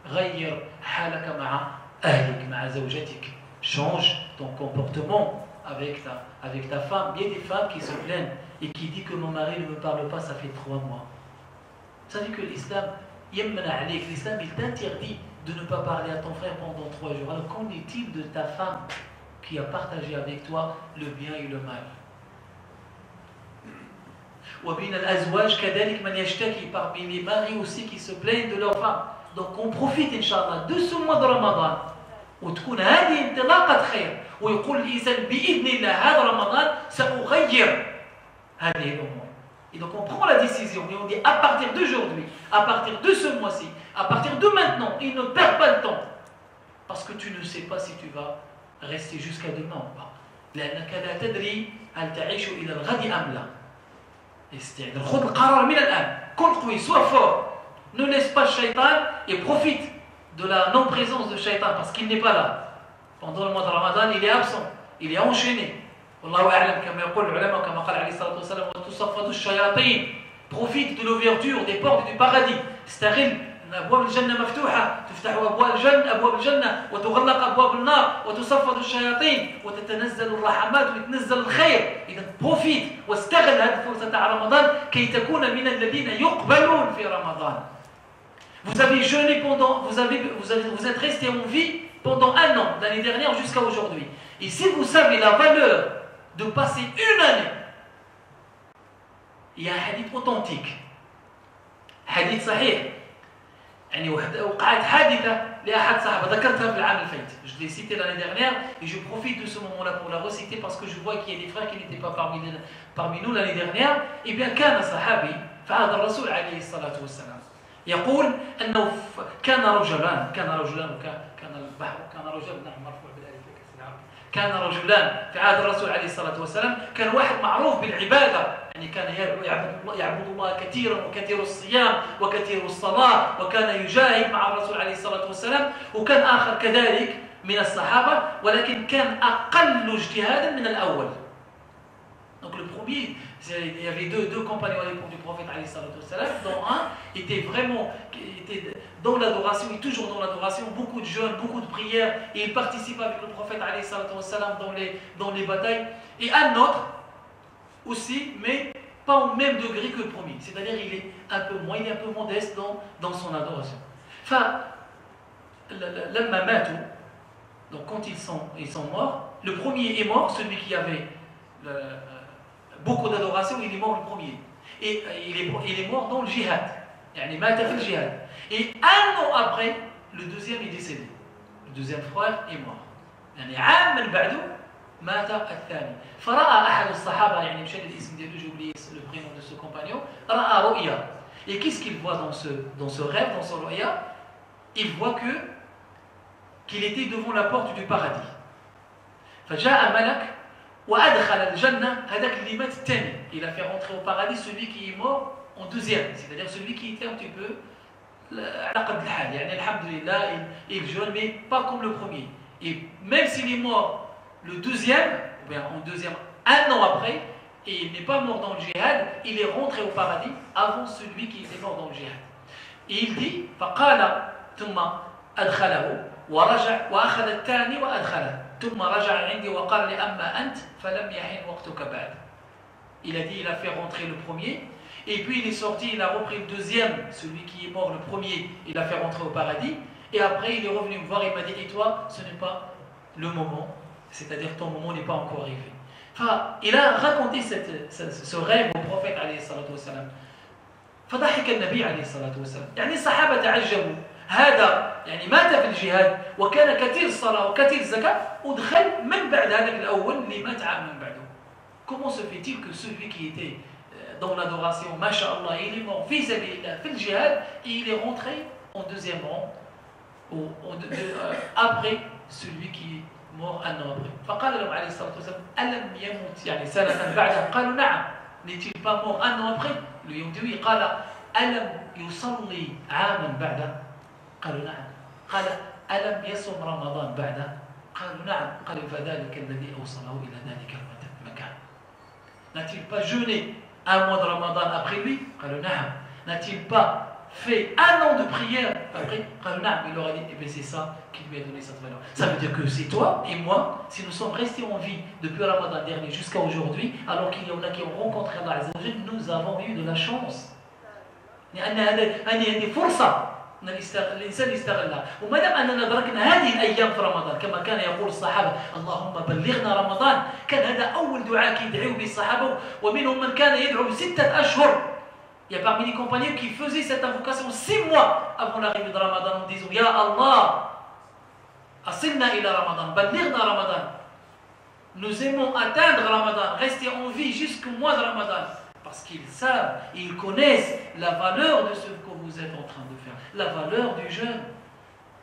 غير حالك مع أهلك، مع زوجتك. Change ton comportement avec ta femme. Il y a des femmes qui se plaignent et qui disent que mon mari ne me parle pas, ça fait 3 mois. Vous savez que l'islam, l'islam il t'interdit de ne pas parler à ton frère pendant 3 jours. Alors qu'en est-il de ta femme qui a partagé avec toi le bien et le mal? وبين الأزواج كذلك من يشتكي, parmi les maris aussi qui se plaignent de leur femme. Donc on profite Inch'Allah de ce mois de Ramadan وتكون هذه انطلاقة خير ويقول الإنسان بإذن الله هذا رمضان سأغير هذه الأمور. Et donc on prend la décision et on dit à partir d'aujourd'hui, à partir de ce mois-ci, à partir de maintenant, il ne perd pas le temps. Parce que tu ne sais pas si tu vas rester jusqu'à demain ou pas. لأنك لا تدري هل تعيش إلى الغد أم لا. استعد خذ القرار من الآن. كن قوي, sois fort. Ne laisse pas le shaitan et profite de la non-présence de shaitan parce qu'il n'est pas là. Pendant le mois de Ramadan, il est absent, il est enchaîné. والله أعلم كما يقول العلماء كما قال عليه الصلاة والسلام وتصفد الشياطين. Profite de l'ouverture des portes du paradis. استغل أبواب الجنة مفتوحة. تفتح أبواب الجنة وتغلق أبواب النار وتصفد الشياطين وتتنزل الرحمات ويتنزل الخير. إذا profite واستغل هذه الفرصة تاع رمضان كي تكون من الذين يقبلون في رمضان. Vous avez jeûné vous êtes resté en vie pendant 1 an, l'année dernière jusqu'à aujourd'hui. Et si vous savez la valeur de passer 1 année, il y a un hadith authentique, hadith sahih, يعني وقعت حادثة لأحد الصحابة ذكرتها في العام الفايت. Je l'ai cité l'année dernière et je profite de ce moment-là pour la reciter parce que je vois qu'il y a des frères qui n'étaient pas parmi nous l'année dernière. Eh bien كان صحابي في عهد الرسول عليه الصلاة والسلام يقول أنه كان رجلان كان البحر كان رجل نعم مرفوع بذلك كان رجلان في عهد الرسول عليه الصلاة والسلام. كان واحد معروف بالعبادة يعني كان يعبد الله كثيرا وكثير الصيام وكثير الصلاة وكان يجاهد مع الرسول عليه الصلاة والسلام. وكان آخر كذلك من الصحابة ولكن كان أقل اجتهادا من الأول. Donc le premier, il y avait deux compagnons à l'époque du prophète alayhi salatu wassalam, dont un était dans l'adoration, et toujours dans l'adoration, beaucoup de jeûnes, beaucoup de prières, et il participe avec le prophète alayhi salatu wassalam dans les batailles. Et un autre aussi, mais pas au même degré que le premier, c'est-à-dire il est un peu moins, il est un peu modeste dans son adoration. Enfin, لما ماتوا, donc quand ils sont morts, le premier est mort, celui qui avait beaucoup d'adoration, il est mort le premier. Et il est mort dans le jihad. يعني مات في الجهاد. Et un an après, le deuxième est décédé. Le deuxième frère est mort. يعني عام من بعده مات الثاني. فرأى أحد الصحابة يعني مشى الاسم ديالو j'ai oublié le prénom de ce compagnon. رأى رؤيا. Et qu'est-ce qu'il voit dans ce rêve, dans ce رؤيا? Il voit qu'il était devant la porte du paradis. فجاء ملك وأدخل الجنة هذاك اللي مات الثاني. Il a fait rentrer au paradis celui qui est mort en deuxième, c'est-à-dire celui qui était un petit peu على قد الحال يعني الحمد لله il jeûne mais pas comme le premier. Et même s'il est mort le deuxième, ou bien en deuxième un an après, et il n'est pas mort dans le djihad, il est rentré au paradis avant celui qui était mort dans le djihad. Et il dit فقال ثم أدخله ورجع وأخذ الثاني وأدخله ثم رجع عندي وقال لي أما أنت فلم يحن وقتك بعد. Il a dit, il a fait rentrer le premier, et puis il est sorti, il a repris le deuxième, celui qui est mort le premier, il a fait rentrer au paradis, et après il est revenu me voir, il m'a dit, et toi, ce n'est pas le moment, c'est-à-dire ton moment n'est pas encore arrivé. Enfin, il a raconté ce rêve au prophète عليه الصلاة والسلام. فضحك النبي عليه الصلاة والسلام. يعني الصحابة تعجبوا. هذا يعني مات في الجهاد وكان كثير الصلاة وكثير الزكاة ودخل من بعد هذاك الأول اللي مات عام من بعده. Comment se fait-il que celui qui était dans l'adoration, masha'Allah, il est mort vis-à-vis في الجهاد et il est rentré en deuxième rang après celui qui est mort un an après. فقال لهم عليه الصلاة والسلام ألم يمت يعني سنة بعدها قالوا نعم. N'est-il pas mort un an après? Lui ont dit oui. قال ألم يصلي عاما بعده؟ قالوا نعم. قال ألم يصوم رمضان بعده؟ قالوا نعم. قال فذلك الذي أوصله إلى ذلك المكان. N'a-t-il pas jeûné un mois de Ramadan après lui? قالوا نعم. N'a-t-il pas fait un an de prière après? قالوا نعم. Il leur a dit, eh bien c'est ça qui lui a donné cette valeur. Ça veut dire que c'est toi et moi, si nous sommes restés en vie depuis le Ramadan dernier jusqu'à aujourd'hui, alors qu'il y en a qui ont rencontré Allah Azza wa Jalla, nous avons eu de la chance. لأن هذه فرصة أن الإنسان يستغلها. وما دام أننا أدركنا هذه الأيام في رمضان كما كان يقول الصحابة اللهم بلغنا رمضان، كان هذا أول دعاء يدعو به الصحابة ومنهم من كان يدعو 6 أشهر. Il y a parmi les compagnons qui faisaient cette invocation 6 mois avant l'arrivée de Ramadan en disant Ya Allah, asilna ila Ramadan, balighna Ramadan. Nous aimons atteindre Ramadan, rester en vie jusqu'au mois de Ramadan. Parce qu'ils savent, ils connaissent la valeur de ce que vous êtes en train de faire, la valeur du jeûne.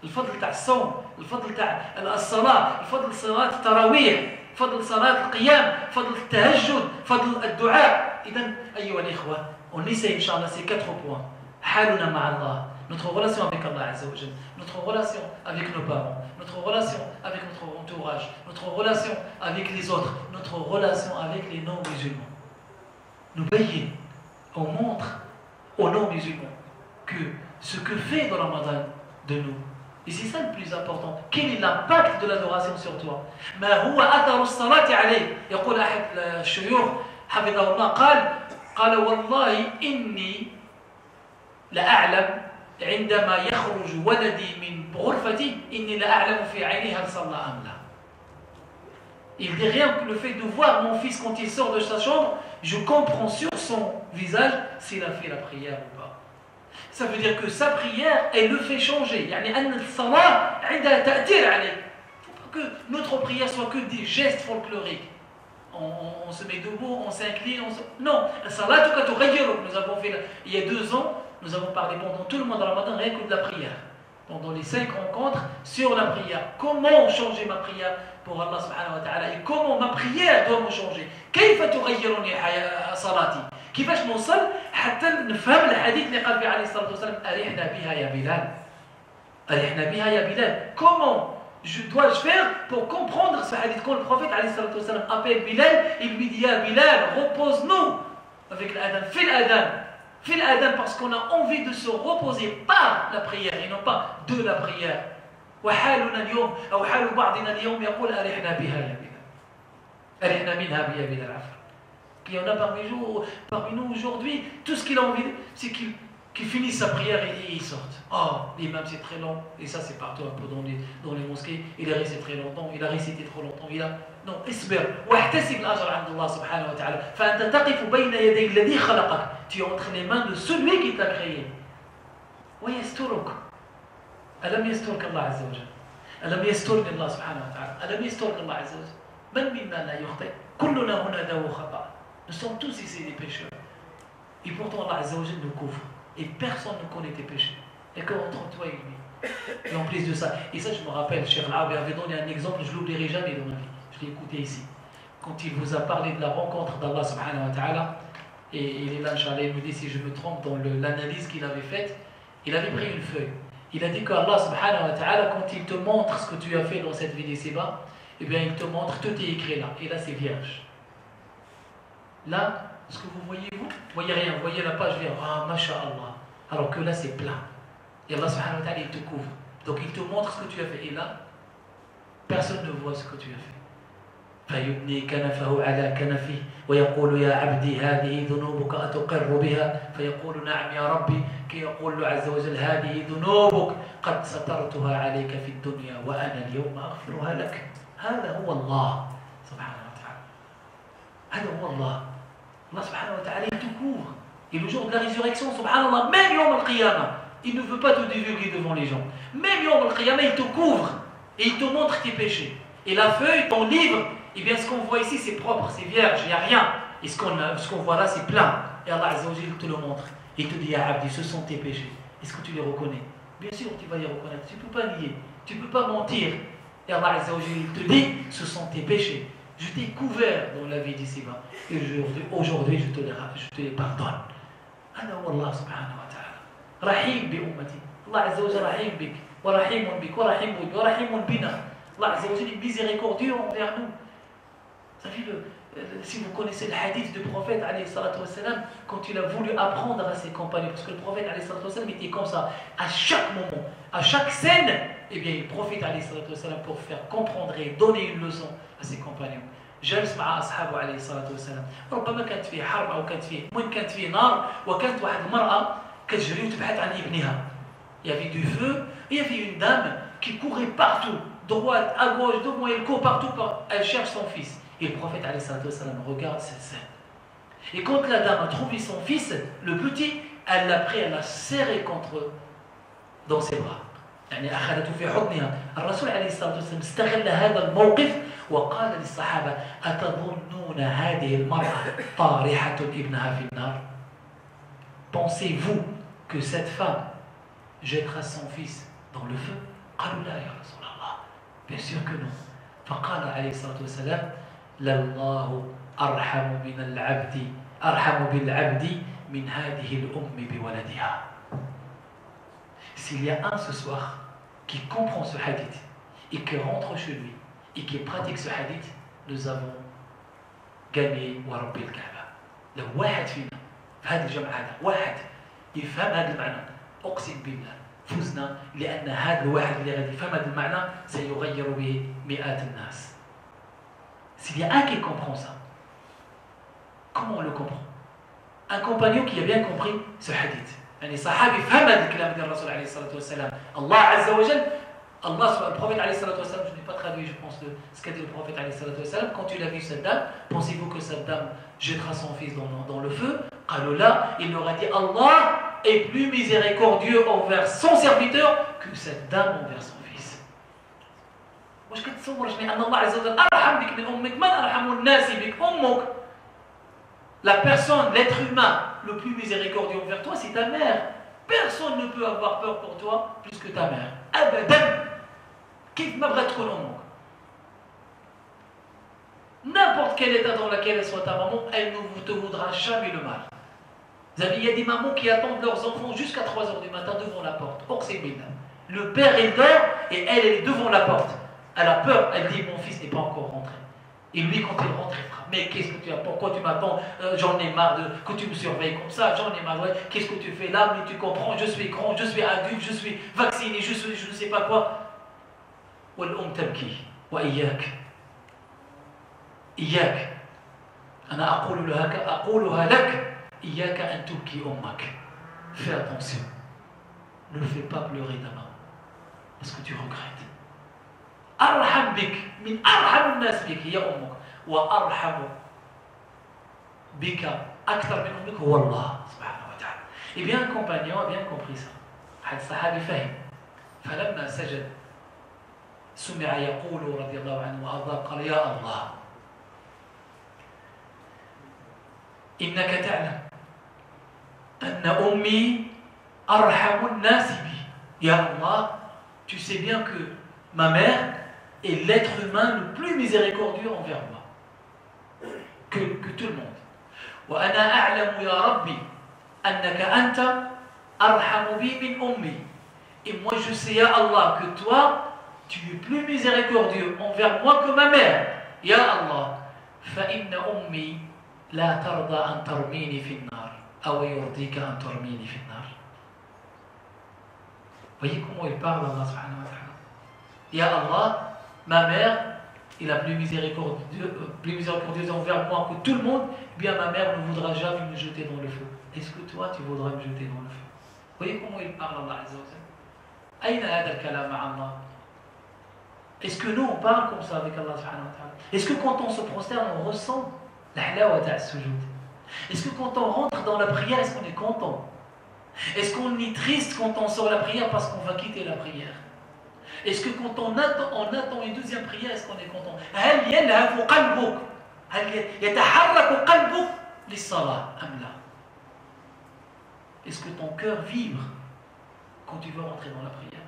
الفضل تاع الصوم، الفضل تاع الصلاة، الفضل صلاة التراويح، فضل صلاة القيام، فضل التهجد، فضل الدعاء. إذن أيها الإخوة، on essaie Inch'Allah ces 4 points. حالنا مع الله, notre relation avec Allah Azza wa Jalla, notre relation avec nos parents, notre relation avec notre entourage, notre relation avec les autres, notre relation avec les non-musulmans. Nous baillons, on montre aux non-musulmans que ce que fait le Ramadan de nous, et c'est ça le plus important, quel est l'impact de l'adoration sur toi. ما هو أثر الصلاة عليه. يقول أحد الشيوخ حفظه الله قال والله إني لأعلم عندما يخرج ولدي من غرفتي إني لأعلم في عيني هل صلى أم لا. Il dit rien que le fait de voir mon fils quand il sort de sa chambre, je comprends sur son visage s'il a fait la prière ou pas. Ça veut dire que sa prière, elle le fait changer. يعني أن الصلاة عندها تأثير عليه. Il ne faut pas que notre prière soit que des gestes folkloriques. On se met debout, on s'incline, Non, la salat تغيرك. Nous avons fait, il y a 2 ans, nous avons parlé pendant tout le mois de Ramadan rien que de la prière. Pendant les 5 rencontres sur la prière. Comment changer ma prière pour Allah subhanahu wa ta'ala et comment ma prière doit me changer. كيف تغيرني صلاتي. كيفاش نوصل حتى نفهم الحديث اللي قال فيه عليه الصلاة والسلام أرحنا بها يا بلال. أرحنا بها يا بلال. Comment dois-je faire pour comprendre ce hadith quand le prophète عليه الصلاة والسلام appelle Bilal, il lui dit ya Bilal, repose-nous avec l'adhan, fais l'adhan parce qu'on a envie de se reposer par la prière et non pas de la prière. وحالنا اليوم أو حال بعضنا اليوم يقول أرحنا بها يا بلال. أرحنا منها يا بلال عفوا. Il y en a parmi nous aujourd'hui, tout ce qu'il a envie, c'est qu'il finisse sa prière et il sorte. Oh, l'imam c'est très long, et ça c'est partout un peu dans les mosquées, il a récité très longtemps, il a récité trop longtemps, Non, اصبر واحتسب الأجر عند الله سبحانه وتعالى فأنت تقف بين يدي الذي خلقك. Tu es entre les mains de celui qui t'a créé. ويسترك. ألم يسترك الله عز وجل؟ ألم يسترني الله سبحانه وتعالى؟ ألم يسترك الله عز وجل؟ من منا لا يخطئ؟ كلنا هنا ذو خطأ. Nous sommes tous ici des pécheurs. Et pourtant Allah Azza wa Jalla nous couvre. Et personne ne connaît tes péchés. Et qu'entre toi et lui. Et en plus de ça, et ça je me rappelle, Cheikh Al-Arabi avait donné un exemple, je ne l'oublierai jamais dans ma vie. Je l'ai écouté ici. Quand il vous a parlé de la rencontre d'Allah subhanahu wa ta'ala, et il est là, Inch'Allah, il me dit si je me trompe dans l'analyse qu'il avait faite, il avait pris une feuille. Il a dit qu'Allah subhanahu wa ta'ala, quand il te montre ce que tu as fait dans cette vie d'ici-bas, eh bien il te montre, tout est écrit là. Et là c'est vierge. Là, ce que vous voyez rien, vous voyez la page vierge, ah, masha'Allah. Alors que là, c'est plein. Et Allah subhanahu wa ta'ala, il te couvre. Donc il te montre ce que tu as fait. Et là, personne ne voit ce que tu as fait. فيبني كنفه على كنفه ويقول يا عبدي هذه ذنوبك أتقر بها فيقول نعم يا ربي كي يقول له عز وجل هذه ذنوبك قد سترتها عليك في الدنيا وأنا اليوم أغفرها لك. هذا هو الله سبحانه وتعالى. هذا هو الله. Allah subhanahu wa ta'ala, il te couvre. Et le jour de la résurrection, subhanallah, même Yawm al-Qiyamah, il ne veut pas te divulguer devant les gens. Même Yawm al-Qiyamah, il te couvre et il te montre tes péchés. Et la feuille, ton livre, eh bien ce qu'on voit ici, c'est propre, c'est vierge, il n'y a rien. Et ce qu'on voit là, c'est plein. Et Allah Azza wa Jalla te le montre. Il te dit, ya Abdi, ce sont tes péchés. Est-ce que tu les reconnais? Bien sûr, tu vas les reconnaître. Tu ne peux pas nier, tu ne peux pas mentir. Et Allah Azza wa Jalla te dit, ce sont tes péchés. Je t'ai couvert dans la vie d'ici-bas. Et aujourd'hui, je te les pardonne. هذا هو الله سبحانه وتعالى. رحيم بأمتي. الله عز وجل رحيم بك ورحيم بك ورحيم بك ورحيم بنا. Allah Azza wa Jalla est miséricordieux envers nous. Vous savez, si vous connaissez le hadith du prophète alayhi salatu wassalam, quand il a voulu apprendre à ses compagnons, parce que le prophète alayhi salatu wassalam était comme ça, à chaque moment, à chaque scène, eh bien il profite alayhi salatu wassalam pour faire comprendre et donner une leçon à ses compagnons. جالس مع أصحابه عليه الصلاة والسلام ربما كانت فيه حرب أو كانت فيه نار وكانت واحد المرأة كتجري وتبحث عن ابنها. Il y avait du feu et il y avait une dame qui courait partout, droite, à gauche, devant, elle court partout, elle cherche son fils. Et le prophète alayhi salatu wassalam regarde cette scène. Et quand la dame a trouvé son fils, le petit, elle l'a pris, elle l'a serré dans ses bras. يعني أخذته في حضنها. الرسول عليه الصلاة والسلام استغل هذا الموقف وقال للصحابة أتظنون هذه المرأة طارحة ابنها في النار? Pensez-vous que cette femme jettera son fils dans le feu? قالوا لا يا رسول الله. Bien sûr que non. فقال عليه الصلاة والسلام لله أرحم بالعبد من هذه الأم بولدها. S'il y a un ce soir qui comprend ce hadith et qui rentre chez lui et qui pratique ce hadith, nous avons gagné ورب الكعبة. لو واحد فينا في هذا الجمع هذا واحد يفهم هذا المعنى أقسم بالله فزنا لأن هذا الواحد اللي غادي يفهم هذا المعنى سيغير به مئات الناس. S'il y a un qui comprend ça, comment on le comprend? Un compagnon qui a bien compris ce hadith. يعني صحابي فهم هذا الكلام ديال الرسول عليه الصلاة والسلام. الله عز وجل le prophète عليه الصلاة والسلام, je n'ai pas traduit, je pense, ce qu'a dit le prophète عليه الصلاة والسلام, quand il a vu cette dame, pensez-vous que cette dame jettera son fils dans le feu? قالوا لا, il leur a dit Allah est plus miséricordieux envers son serviteur que cette dame envers son fils. واش كتصور ان الله عز وجل ارحم بك من امك؟ من ارحم الناس بك؟ امك. La personne, l'être humain le plus miséricordieux envers toi, c'est ta mère. Personne ne peut avoir peur pour toi plus que ta mère. Abadan. كيف ما بغات تكون امك. N'importe quel état dans lequel soit ta maman, elle ne te voudra jamais le mal. Vous savez, il y a des mamans qui attendent leurs enfants jusqu'à 3 h du matin devant la porte. Or, c'est bien. Le père, il dort et elle est devant la porte. Elle a peur, elle dit, mon fils n'est pas encore rentré. Et lui, quand il rentre, il fera, mais qu'est-ce que tu as, pourquoi tu m'attends, j'en ai marre que tu me surveilles comme ça, j'en ai marre, ouais, qu'est-ce que tu fais là, mais tu comprends, je suis grand, je suis adulte, je suis vacciné, je ne sais pas quoi. والأم تبكي وإياك إياك أنا أقولها لك إياك أن تبكي أمك. Fais attention, ne fais pas pleurer ta maman parce que tu regrettes. أرحم بك من أرحم الناس بك هي أمك وأرحم بك أكثر من أمك هو الله سبحانه وتعالى. Et bien un compagnon a bien compris ça. حد الصحابي فهم فلما سجد سمع يقول رضي الله عنه وأرضاه قال يا الله إنك تعلم أن أمي أرحم الناس بي. يا الله, tu sais bien que ma mère est l'être humain le plus miséricordieux envers moi que tout le monde. وأنا أعلم يا ربي أنك أنت أرحم بي من أمي. Et moi je sais ya Allah que toi tu es plus miséricordieux envers moi que ma mère. Ya Allah, فإن أمي لا ترضى أن ترميني في النار أو يرضيك أن ترميني في النار. Voyez comment il parle Allah subhanahu wa ta'ala. Ya Allah, ma mère est la plus miséricordieuse envers moi que tout le monde, bien ma mère ne voudra jamais me jeter dans le feu. Est-ce que toi tu voudras me jeter dans le feu? Voyez comment il parle Allah azza wa jalla. أين هذا الكلام مع الله? Est-ce que nous on parle comme ça avec Allah subhanahu wa ta'ala? Est-ce que quand on se prosterne on ressent la halawata as-sujud? Est-ce que quand on rentre dans la prière, est-ce qu'on est content? Est-ce qu'on est triste quand on sort la prière parce qu'on va quitter la prière? Est-ce que quand on attend une deuxième prière, est-ce qu'on est content? هل يلهف قلبك؟ هل يتحرك قلبك للصلاة أم لا؟ Est-ce que ton cœur vibre quand tu veux rentrer dans la prière?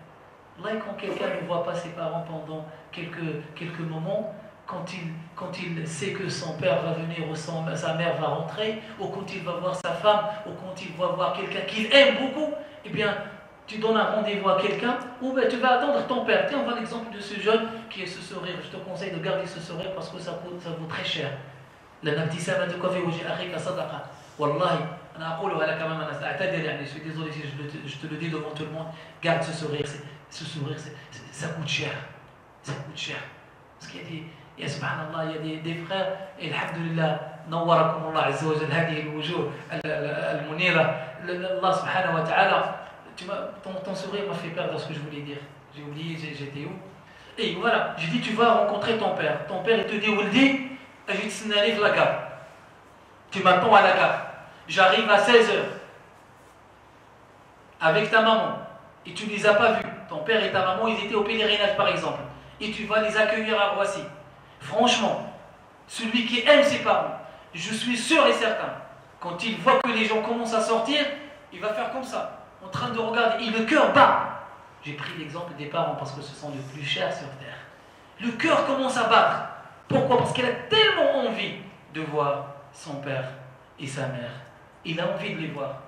Là, quand quelqu'un ne voit pas ses parents pendant quelques moments, quand il sait que son père va venir ou sa mère va rentrer, ou quand il va voir sa femme, ou quand il va voir quelqu'un qu'il aime beaucoup, eh bien, tu donnes un rendez-vous à quelqu'un, ou ben, tu vas attendre ton père. Tiens, on voit l'exemple de ce jeune qui a ce sourire. Je te conseille de garder ce sourire parce que ça vaut très cher. Wallahi, je suis désolé si je te le dis devant tout le monde, garde ce sourire. Ce sourire, ça coûte cher. Ça coûte cher. Parce qu'il y a des... يا سبحان الله il y a des frères et alhamdulillah نوركم الله عز وجل هذه الوجوه المنيرة الله سبحانه وتعالى. Ton sourire m'a fait perdre ce que je voulais dire. J'ai oublié, j'étais où? Et voilà, j'ai dit tu vas rencontrer ton père. Ton père il te dit Ouldi, je t'snali à la gare. Tu m'attends à la gare. J'arrive à 16 h avec ta maman et tu ne les as pas vus. Ton père et ta maman ils étaient au pèlerinage par exemple. Et tu vas les accueillir à Roissy. Franchement, celui qui aime ses parents, je suis sûr et certain, quand il voit que les gens commencent à sortir, il va faire comme ça, en train de regarder, et le cœur bat. J'ai pris l'exemple des parents parce que ce sont les plus chers sur terre. Le cœur commence à battre. Pourquoi? Parce qu'il a tellement envie de voir son père et sa mère. Il a envie de les voir.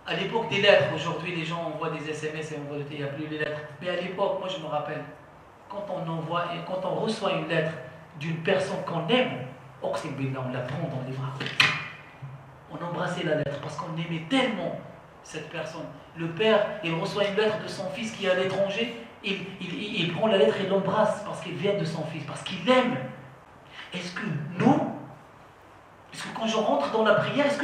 À l'époque des lettres, aujourd'hui les gens envoient des SMS et il n'y a plus les lettres. Mais à l'époque, moi je me rappelle, quand on reçoit une lettre d'une personne qu'on aime, on la prend dans les bras. On embrassait la lettre parce qu'on aimait tellement cette personne. Le père, il reçoit une lettre de son fils qui est à l'étranger, il prend la lettre et l'embrasse parce qu'il vient de son fils, parce qu'il l'aime. Est-ce que quand je rentre dans la prière, est-ce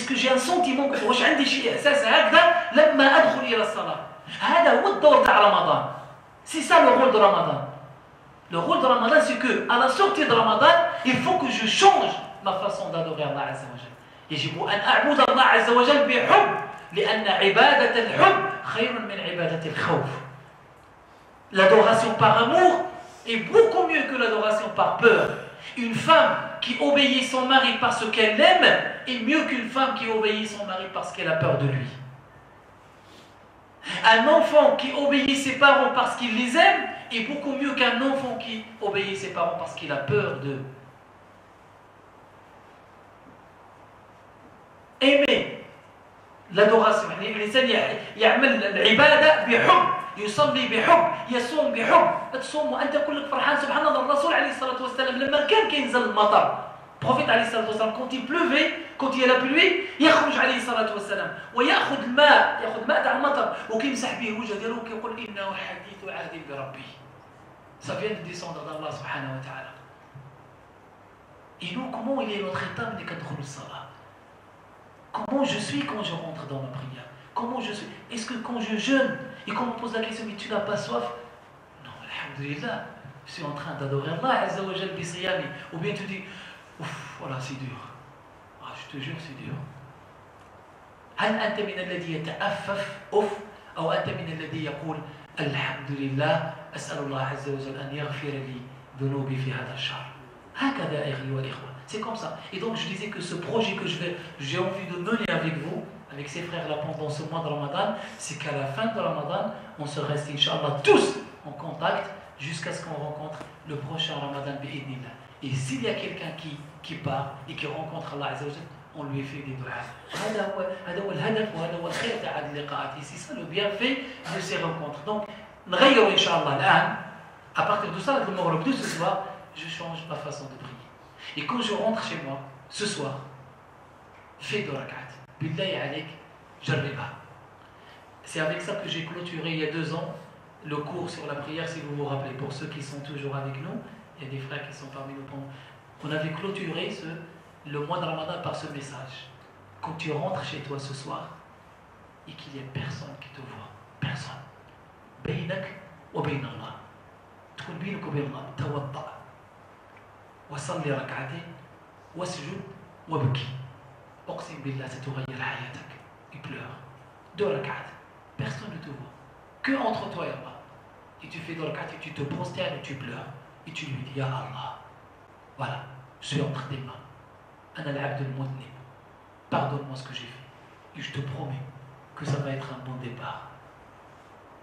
que j'ai un sentiment que واش عندي شيء احساس هكذا لما ادخل الى الصلاه؟ هذا هو الدور تاع رمضان. C'est ça le rôle de Ramadan. Le rôle de Ramadan, c'est que à la sortie de Ramadan, il faut que je change ma façon d'adorer Allah Azza wa Jal. يجب أن أعبد الله عز وجل بحب لأن عبادة الحب خير من عبادة الخوف. L'adoration par amour est beaucoup mieux que l'adoration par peur. Une femme qui obéit son mari parce qu'elle l'aime est mieux qu'une femme qui obéit son mari parce qu'elle a peur de lui. Un enfant qui obéit ses parents parce qu'il les aime est beaucoup mieux qu'un enfant qui obéit ses parents parce qu'il a peur d'eux. Aimer l'adoration. الإنسان يعمل العبادة بحب، يصلي بحب، يصوم بحب. تصوم وأنت كلك فرحان. سبحان الله، الرسول عليه الصلاة والسلام لما كان كينزل المطر، prophète عليه الصلاة والسلام quand il pleuvait، quand il y a la pluie، يخرج عليه الصلاة والسلام ويأخذ الماء، يأخذ ماء تاع المطر وكيمسح به وجهه ديالو وكيقول إنه حديث عهد بربي. Ça vient de descendre d'Allah subhanahu wa ta'ala. Et nous, comment il est notre état de كندخل الصلاة؟ Comment je suis quand je rentre dans ma prière? Comment je suis? Est-ce que quand je jeûne et qu'on me pose la question, mais tu n'as pas soif? Non, alhamdulillah, je suis en train d'adorer Allah Azza wa Jal bisiyami. Ou bien tu dis, ouf, voilà, c'est dur. Ah, je te jure, c'est dur. هل أنت من الذي يتأفف أو أنت من الذي يقول الحمد لله أسأل الله عز وجل أن يغفر لي ذنوبي في هذا الشهر؟ هكذا أيها الإخوة. C'est comme ça. Et donc je disais que ce projet que j'ai envie de mener avec vous, avec ces frères-là pendant ce mois de Ramadan, c'est qu'à la fin de Ramadan, on se reste, Inch'Allah, tous en contact jusqu'à ce qu'on rencontre le prochain Ramadan bi'idnillah. Et s'il y a quelqu'un qui part et qui rencontre Allah Azza wa Jal, on lui fait des doigts. هذا هو الهدف وهذا هو الخير تاع هذه اللقاءات. C'est ça le bienfait de ces rencontres. Donc نغير Inch'Allah الآن. À partir de ça, le maghrib de ce soir, je change ma façon de prier. Et quand je rentre chez moi, ce soir, fais 2 rak'at. Billahi alayk, jarriba. C'est avec ça que j'ai clôturé il y a 2 ans le cours sur la prière, si vous vous rappelez. Pour ceux qui sont toujours avec nous, il y a des frères qui sont parmi nous. On avait clôturé le mois de Ramadan par ce message. Quand tu rentres chez toi ce soir et qu'il n'y a personne qui te voit, personne. Baynak wa bayn Allah. تكون بينك وبين الله توضأ وصلي ركعتين واسجد وابكي أقسم بالله ستغير حياتك. Il pleure 2 rak'at, personne ne te voit, que entre toi et Allah. Et tu fais 2 rak'at et tu te prosternes et tu pleures et tu lui dis Ya Allah, voilà, je suis entre tes mains, Ana al-abd al-mudnib, pardonne-moi ce que j'ai fait et je te promets que ça va être un bon départ.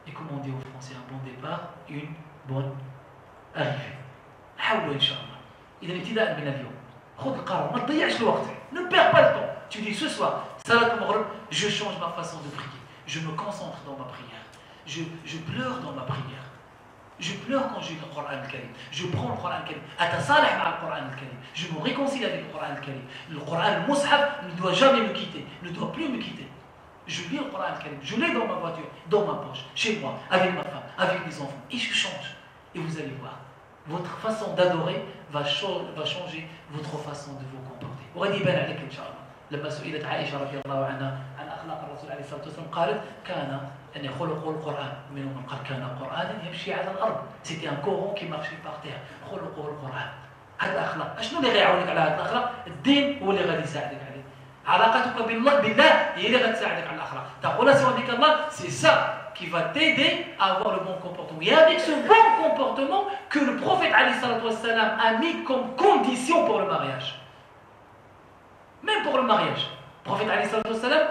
Et comme on dit aux Français, un bon départ, une bonne arrivée. حاولوا إن شاء الله. إذا ابتداء من اليوم خذ القرار، ما تضيعش الوقت. Ne perds pas le temps. Tu dis ce soir, salat al-maghrib, je change ma façon de prier. Je me concentre dans ma prière. Je pleure dans ma prière. Je pleure quand je lis le Coran al-Karim. Je prends le Coran al-Karim. أتصالح مع القرآن الكريم. Je me réconcilie avec le Coran al-Karim. Le Coran al-Mushaf ne doit jamais me quitter, ne doit plus me quitter. Je lis le Coran al-Karim. Je l'ai dans ma voiture, dans ma poche, chez moi, avec ma femme, avec mes enfants. Et je change. Et vous allez voir, votre façon d'adorer va changer votre façon de vous comporter. وغادي يبان عليك إن شاء الله. لما سئلت عائشة رضي الله عنها عن أخلاق الرسول عليه الصلاة والسلام قالت كان يعني خلق القرآن. منهم من قال كان قرآنا يمشي على الأرض. C'était un Coran qui marchait par terre. خلق القرآن. هذه الأخلاق. أشنو اللي غيعاونك على هذه الأخلاق؟ الدين هو اللي غادي يساعدك عليه. علاقتك بالله هي اللي غتساعدك على الأخلاق. Ta relation avec Allah, c'est ça qui va t'aider à avoir le bon comportement. Et avec ce bon comportement que le prophète alayhi salatu wassalam a mis comme condition pour le mariage. Même pour le mariage. Le prophète alayhi salatu wassalam,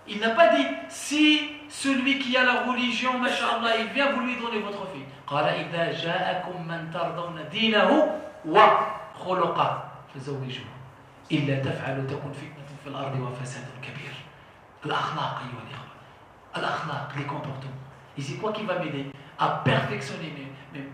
il n'a pas dit si celui qui a la religion, masha'Allah, il vient, vous lui donnez votre fille. قال إذا جاءكم من ترضون دينه وخلقه فزوجوه إلا تفعلوا تكن فتنة في الأرض وفساد كبير. الأخلاق أيها الإخوة. L'akhlaq, les comportements. Et c'est quoi qui va m'aider à perfectionner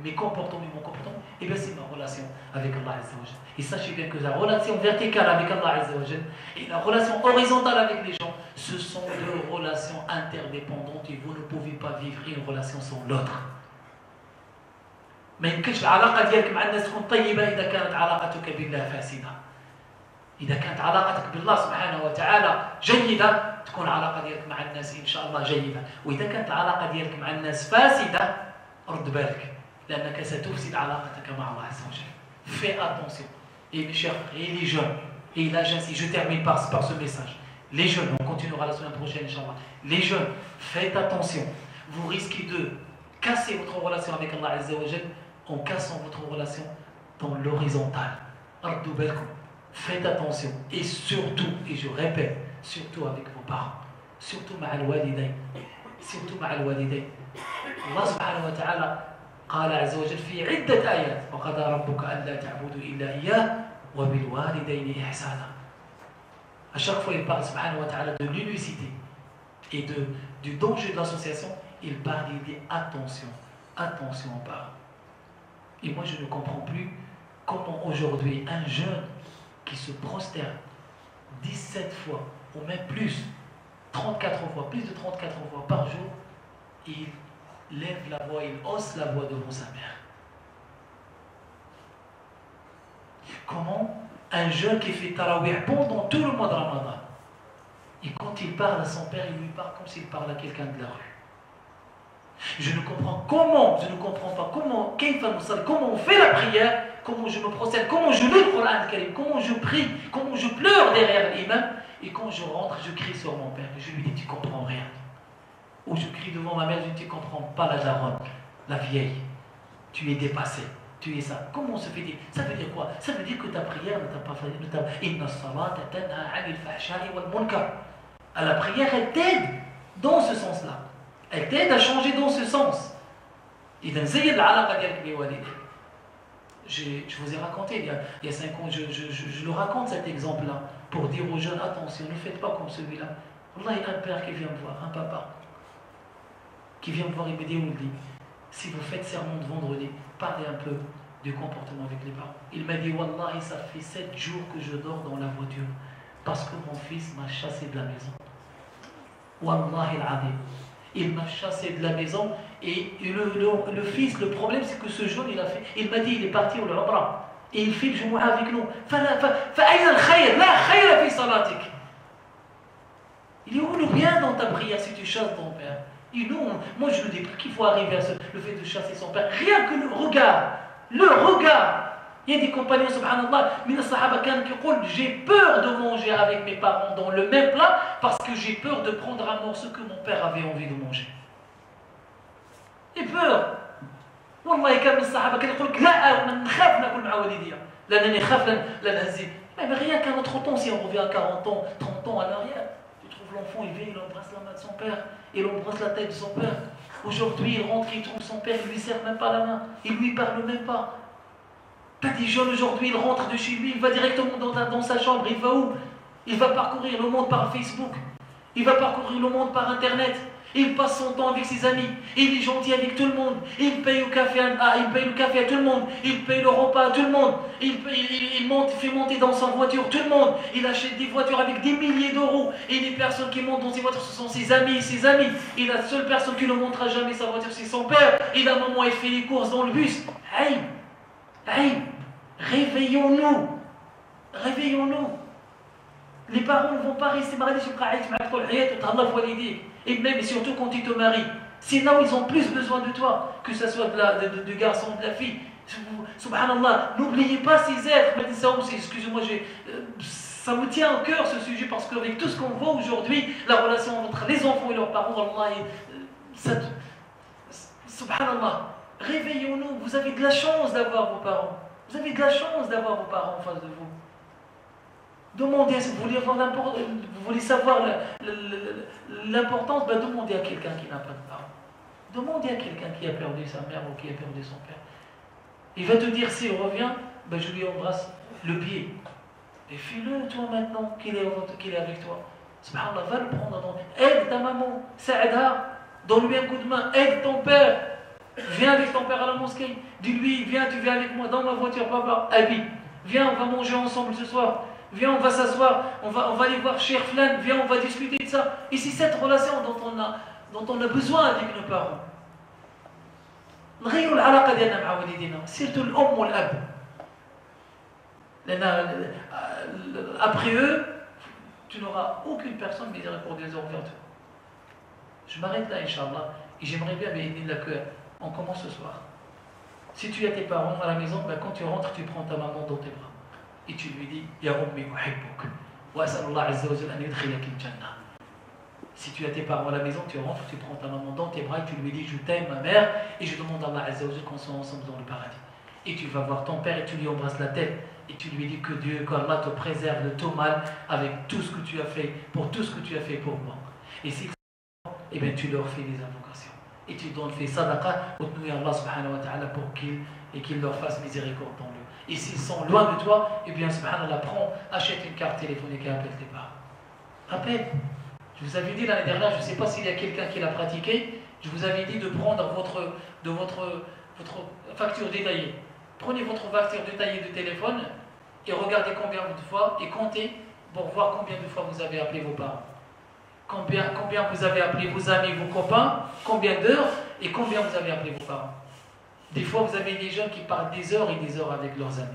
mes comportements, mon comportement? Eh bien, c'est ma relation avec Allah Azza wa Jal. Et sachez bien que la relation verticale avec Allah Azza wa Jal et la relation horizontale avec les gens, ce sont 2 relations interdépendantes et vous ne pouvez pas vivre une relation sans l'autre. ما يمكنش العلاقة ديالك مع الناس تكون طيبة إذا كانت علاقتك بالله فاسدة. إذا كانت علاقتك بالله سبحانه وتعالى جيدة تكون العلاقة ديالك مع الناس إن شاء الله جيدة. وإذا كانت العلاقة ديالك مع الناس فاسدة رد بالك لأنك ستفسد علاقتك مع الله عز وجل. Fais attention. Et mes chers, et les jeunes, et là j'insiste, je termine par ce message. Les jeunes, on continuera la semaine prochaine, Inch'Allah. Les jeunes, faites attention. Vous risquez de casser votre relation avec Allah Azza wa Jal en cassant votre relation dans l'horizontale. Ardou belkum. Faites attention. Et surtout, et je répète, surtout avec vos parents. Surtout ma'al walidayn. Surtout ma'al walidayn. Allah subhanahu wa ta'ala قال عز وجل في عدة آيات وقضى ربك ألا تعبدوا إلا إياه وبالوالدين إحسانا. À chaque fois, il parle subhanahu wa ta'ala de l'unicité et du danger de l'association. Il parle, il dit attention, attention aux parents. Et moi, je ne comprends plus comment aujourd'hui un jeune qui se prosterne 17 fois ou même plus, 34 fois, plus de 34 fois par jour, il lève la voix, il hausse la voix devant sa mère. Comment un jeune qui fait tarawih pendant tout le mois de Ramadan, et quand il parle à son père, il lui parle comme s'il parle à quelqu'un de la rue. Je ne comprends pas comment on fait la prière, comment je me procède, comment je lis le Coran Karim, comment je prie, comment je pleure derrière l'imam, et quand je rentre, je crie sur mon père. Je lui dis, tu comprends rien. Ou je crie devant ma mère, je dis, tu comprends pas la daronne, la vieille. Tu es dépassé, tu es ça. Comment on se fait dire? Ça veut dire quoi? Ça veut dire que ta prière ne t'a pas fait. Inna salata tanha 'anil fahsha'i wal munkar. La prière, elle t'aide dans ce sens-là. Elle t'aide à changer dans ce sens. Je vous ai raconté il y a 5 ans, je le raconte cet exemple-là pour dire aux jeunes, attention, ne faites pas comme celui-là. Allah, il y a un père qui vient me voir, un papa, qui vient me voir, il me dit, si vous faites sermon de vendredi, parlez un peu du comportement avec les parents. Il m'a dit, Wallahi, ça fait 7 jours que je dors dans la voiture parce que mon fils m'a chassé de la maison. Wallahi al-Adim. Il m'a chassé de la maison et le fils, le problème c'est que ce jeune il m'a dit, il est parti au Umrah et il fait le Jumu'ah avec nous. Il est où le bien dans ta prière si tu chasses ton père? Et nous, moi je ne dis pas qu'il faut arriver à le fait de chasser son père. Rien que le regard. Il y a des compagnons, subhanallah, j'ai peur de manger avec mes parents dans le même plat parce que j'ai peur de prendre un morceau que mon père avait envie de manger. J'ai peur. Wallah, il y a des sahaba qui disent mais rien qu'à notre temps, si on revient à 40 ans, 30 ans à l'arrière, tu trouves l'enfant, il vient, il embrasse la main de son père, il embrasse la tête de son père. Aujourd'hui, il rentre, il trouve son père, il lui serre même pas la main, il lui parle même pas. Petit jeune aujourd'hui, il rentre de chez lui, il va directement dans sa chambre, il va où? Il va parcourir le monde par Facebook, il va parcourir le monde par Internet, il passe son temps avec ses amis, il est gentil avec tout le monde, il paye le café à tout le monde, il paye le repas à tout le monde, il fait monter dans sa voiture tout le monde, il achète des voitures avec des milliers d'euros, et les personnes qui montent dans ces voitures, ce sont ses amis, et la seule personne qui ne montrera jamais sa voiture, c'est son père, et à un moment, il fait les courses dans le bus. Réveillons-nous. Les parents ne vont pas rester mariés sur et même et surtout quand ils te marient. Sinon, ils ont plus besoin de toi, que ce soit du garçon ou de la fille. Subhanallah, n'oubliez pas ces êtres. Excusez-moi, ça me tient au cœur ce sujet parce qu'avec tout ce qu'on voit aujourd'hui, la relation entre les enfants et leurs parents, subhanallah, réveillons-nous. Vous avez de la chance d'avoir vos parents. Vous avez de la chance d'avoir vos parents en face de vous. Demandez, vous voulez savoir l'importance, demandez à quelqu'un qui n'a pas de parents. Demandez à quelqu'un qui a perdu sa mère ou qui a perdu son père. Il va te dire, s'il revient, je lui embrasse le pied. Et fais-le toi maintenant qu'il est avec toi. Subhanallah, va le prendre. Aide ta maman, Saïda, donne-lui un coup de main, aide ton père. Viens avec ton père à la mosquée. Dis-lui, viens, tu viens avec moi dans ma voiture, papa. Abi, viens, on va manger ensemble ce soir. Viens, on va s'asseoir. On va aller voir Cheikh Flan. Viens, on va discuter de ça. Et c'est cette relation dont on a besoin avec nos parents. نغيروا العلاقة ديالنا مع والدينا. Surtout l'homme ou l'ab. Après eux, tu n'auras aucune personne miséricordieuse envers toi. Je m'arrête là, Inch'Allah. Et j'aimerais bien qu'on commence ce soir. Si tu as tes parents à la maison, quand tu rentres, tu prends ta maman dans tes bras. Et tu lui dis, Ya Ummi uhibbouk. وأسأل الله عز وجل أن يدخلك الجنة. Si tu as tes parents à la maison, tu rentres, tu prends ta maman dans tes bras et tu lui dis je t'aime ma mère et je demande à Allah Azza wa Jal qu'on soit ensemble dans le paradis. Et tu vas voir ton père et tu lui embrasses la tête et tu lui dis que Dieu, qu'Allah te préserve de tout mal avec tout ce que tu as fait, pour tout ce que tu as fait pour moi. Et si eh bien tu leur fais des invocations et tu fais sadaqa au nom Allah subhanahu wa ta'ala pour qu'il leur fasse miséricorde dans eux. Et s'ils sont loin de toi, eh bien subhanallah, prends, achète une carte téléphonique et appelle tes parents. Appelle. Je vous avais dit l'année dernière, je ne sais pas s'il y a quelqu'un qui l'a pratiqué, je vous avais dit de prendre votre facture détaillée. Prenez votre facture détaillée de téléphone et regardez combien de fois et comptez pour voir combien de fois vous avez appelé vos parents. Combien vous avez appelé vos amis, vos copains, combien d'heures et combien vous avez appelé vos parents. Des fois, vous avez des jeunes qui parlent des heures et des heures avec leurs amis.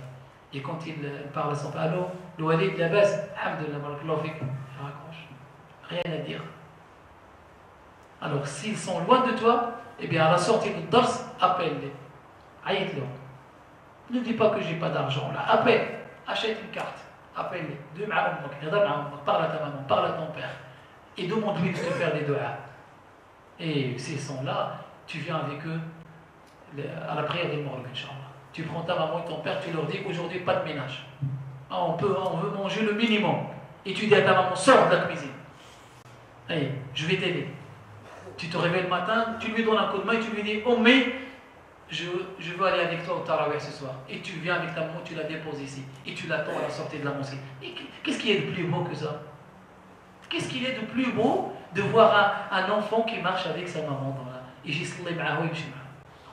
Et quand ils parlent à son père, allô, le walid, la base, alhamdulillah, barakallahu fikum, je raccroche. Rien à dire. Alors, s'ils sont loin de toi, eh bien, à la sortie du dars, appelle-les. Aïe-le. Ne dis pas que j'ai pas d'argent là. Appelle, achète une carte, appelle-les. Parle à ta maman, parle à ton père. Et demande-lui de te faire des doigts. Et s'ils sont là, tu viens avec eux à la prière des morgues, Inch'Allah. Tu prends ta maman et ton père, tu leur dis qu'aujourd'hui, pas de ménage. On veut manger le minimum. Et tu dis à ta maman, sors de la cuisine. Allez, je vais t'aider. Tu te réveilles le matin, tu lui donnes un coup de main et tu lui dis, oh mais, je veux aller avec toi au Tarawih ce soir. Et tu viens avec ta maman, tu la déposes ici. Et tu l'attends à la sortie de la mosquée. Et qu'est-ce qu'il y a de plus beau que ça? Qu'est-ce qu'il est de plus beau de voir un enfant qui marche avec sa maman dans la... Et j'y salli ma'ahu et j'y ma'ahu.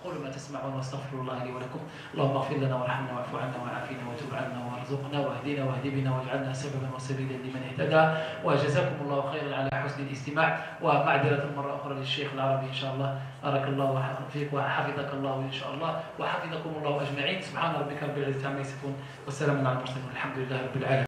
قولوا ما تسمعون واستغفر الله لي ولكم اللهم اغفر لنا وارحمنا واعف عنا وعافنا وتب عنا وارزقنا واهدنا واهد بنا واجعلنا سببا وسبيلا لمن اهتدى وجزاكم الله خيرا على حسن الاستماع ومعذرة مرة أخرى للشيخ العربي إن شاء الله بارك الله فيك وحفظك الله إن شاء الله وحفظكم الله أجمعين سبحان ربك رب العزة عما يصفون والسلام على المرسلين والحمد لله رب العالمين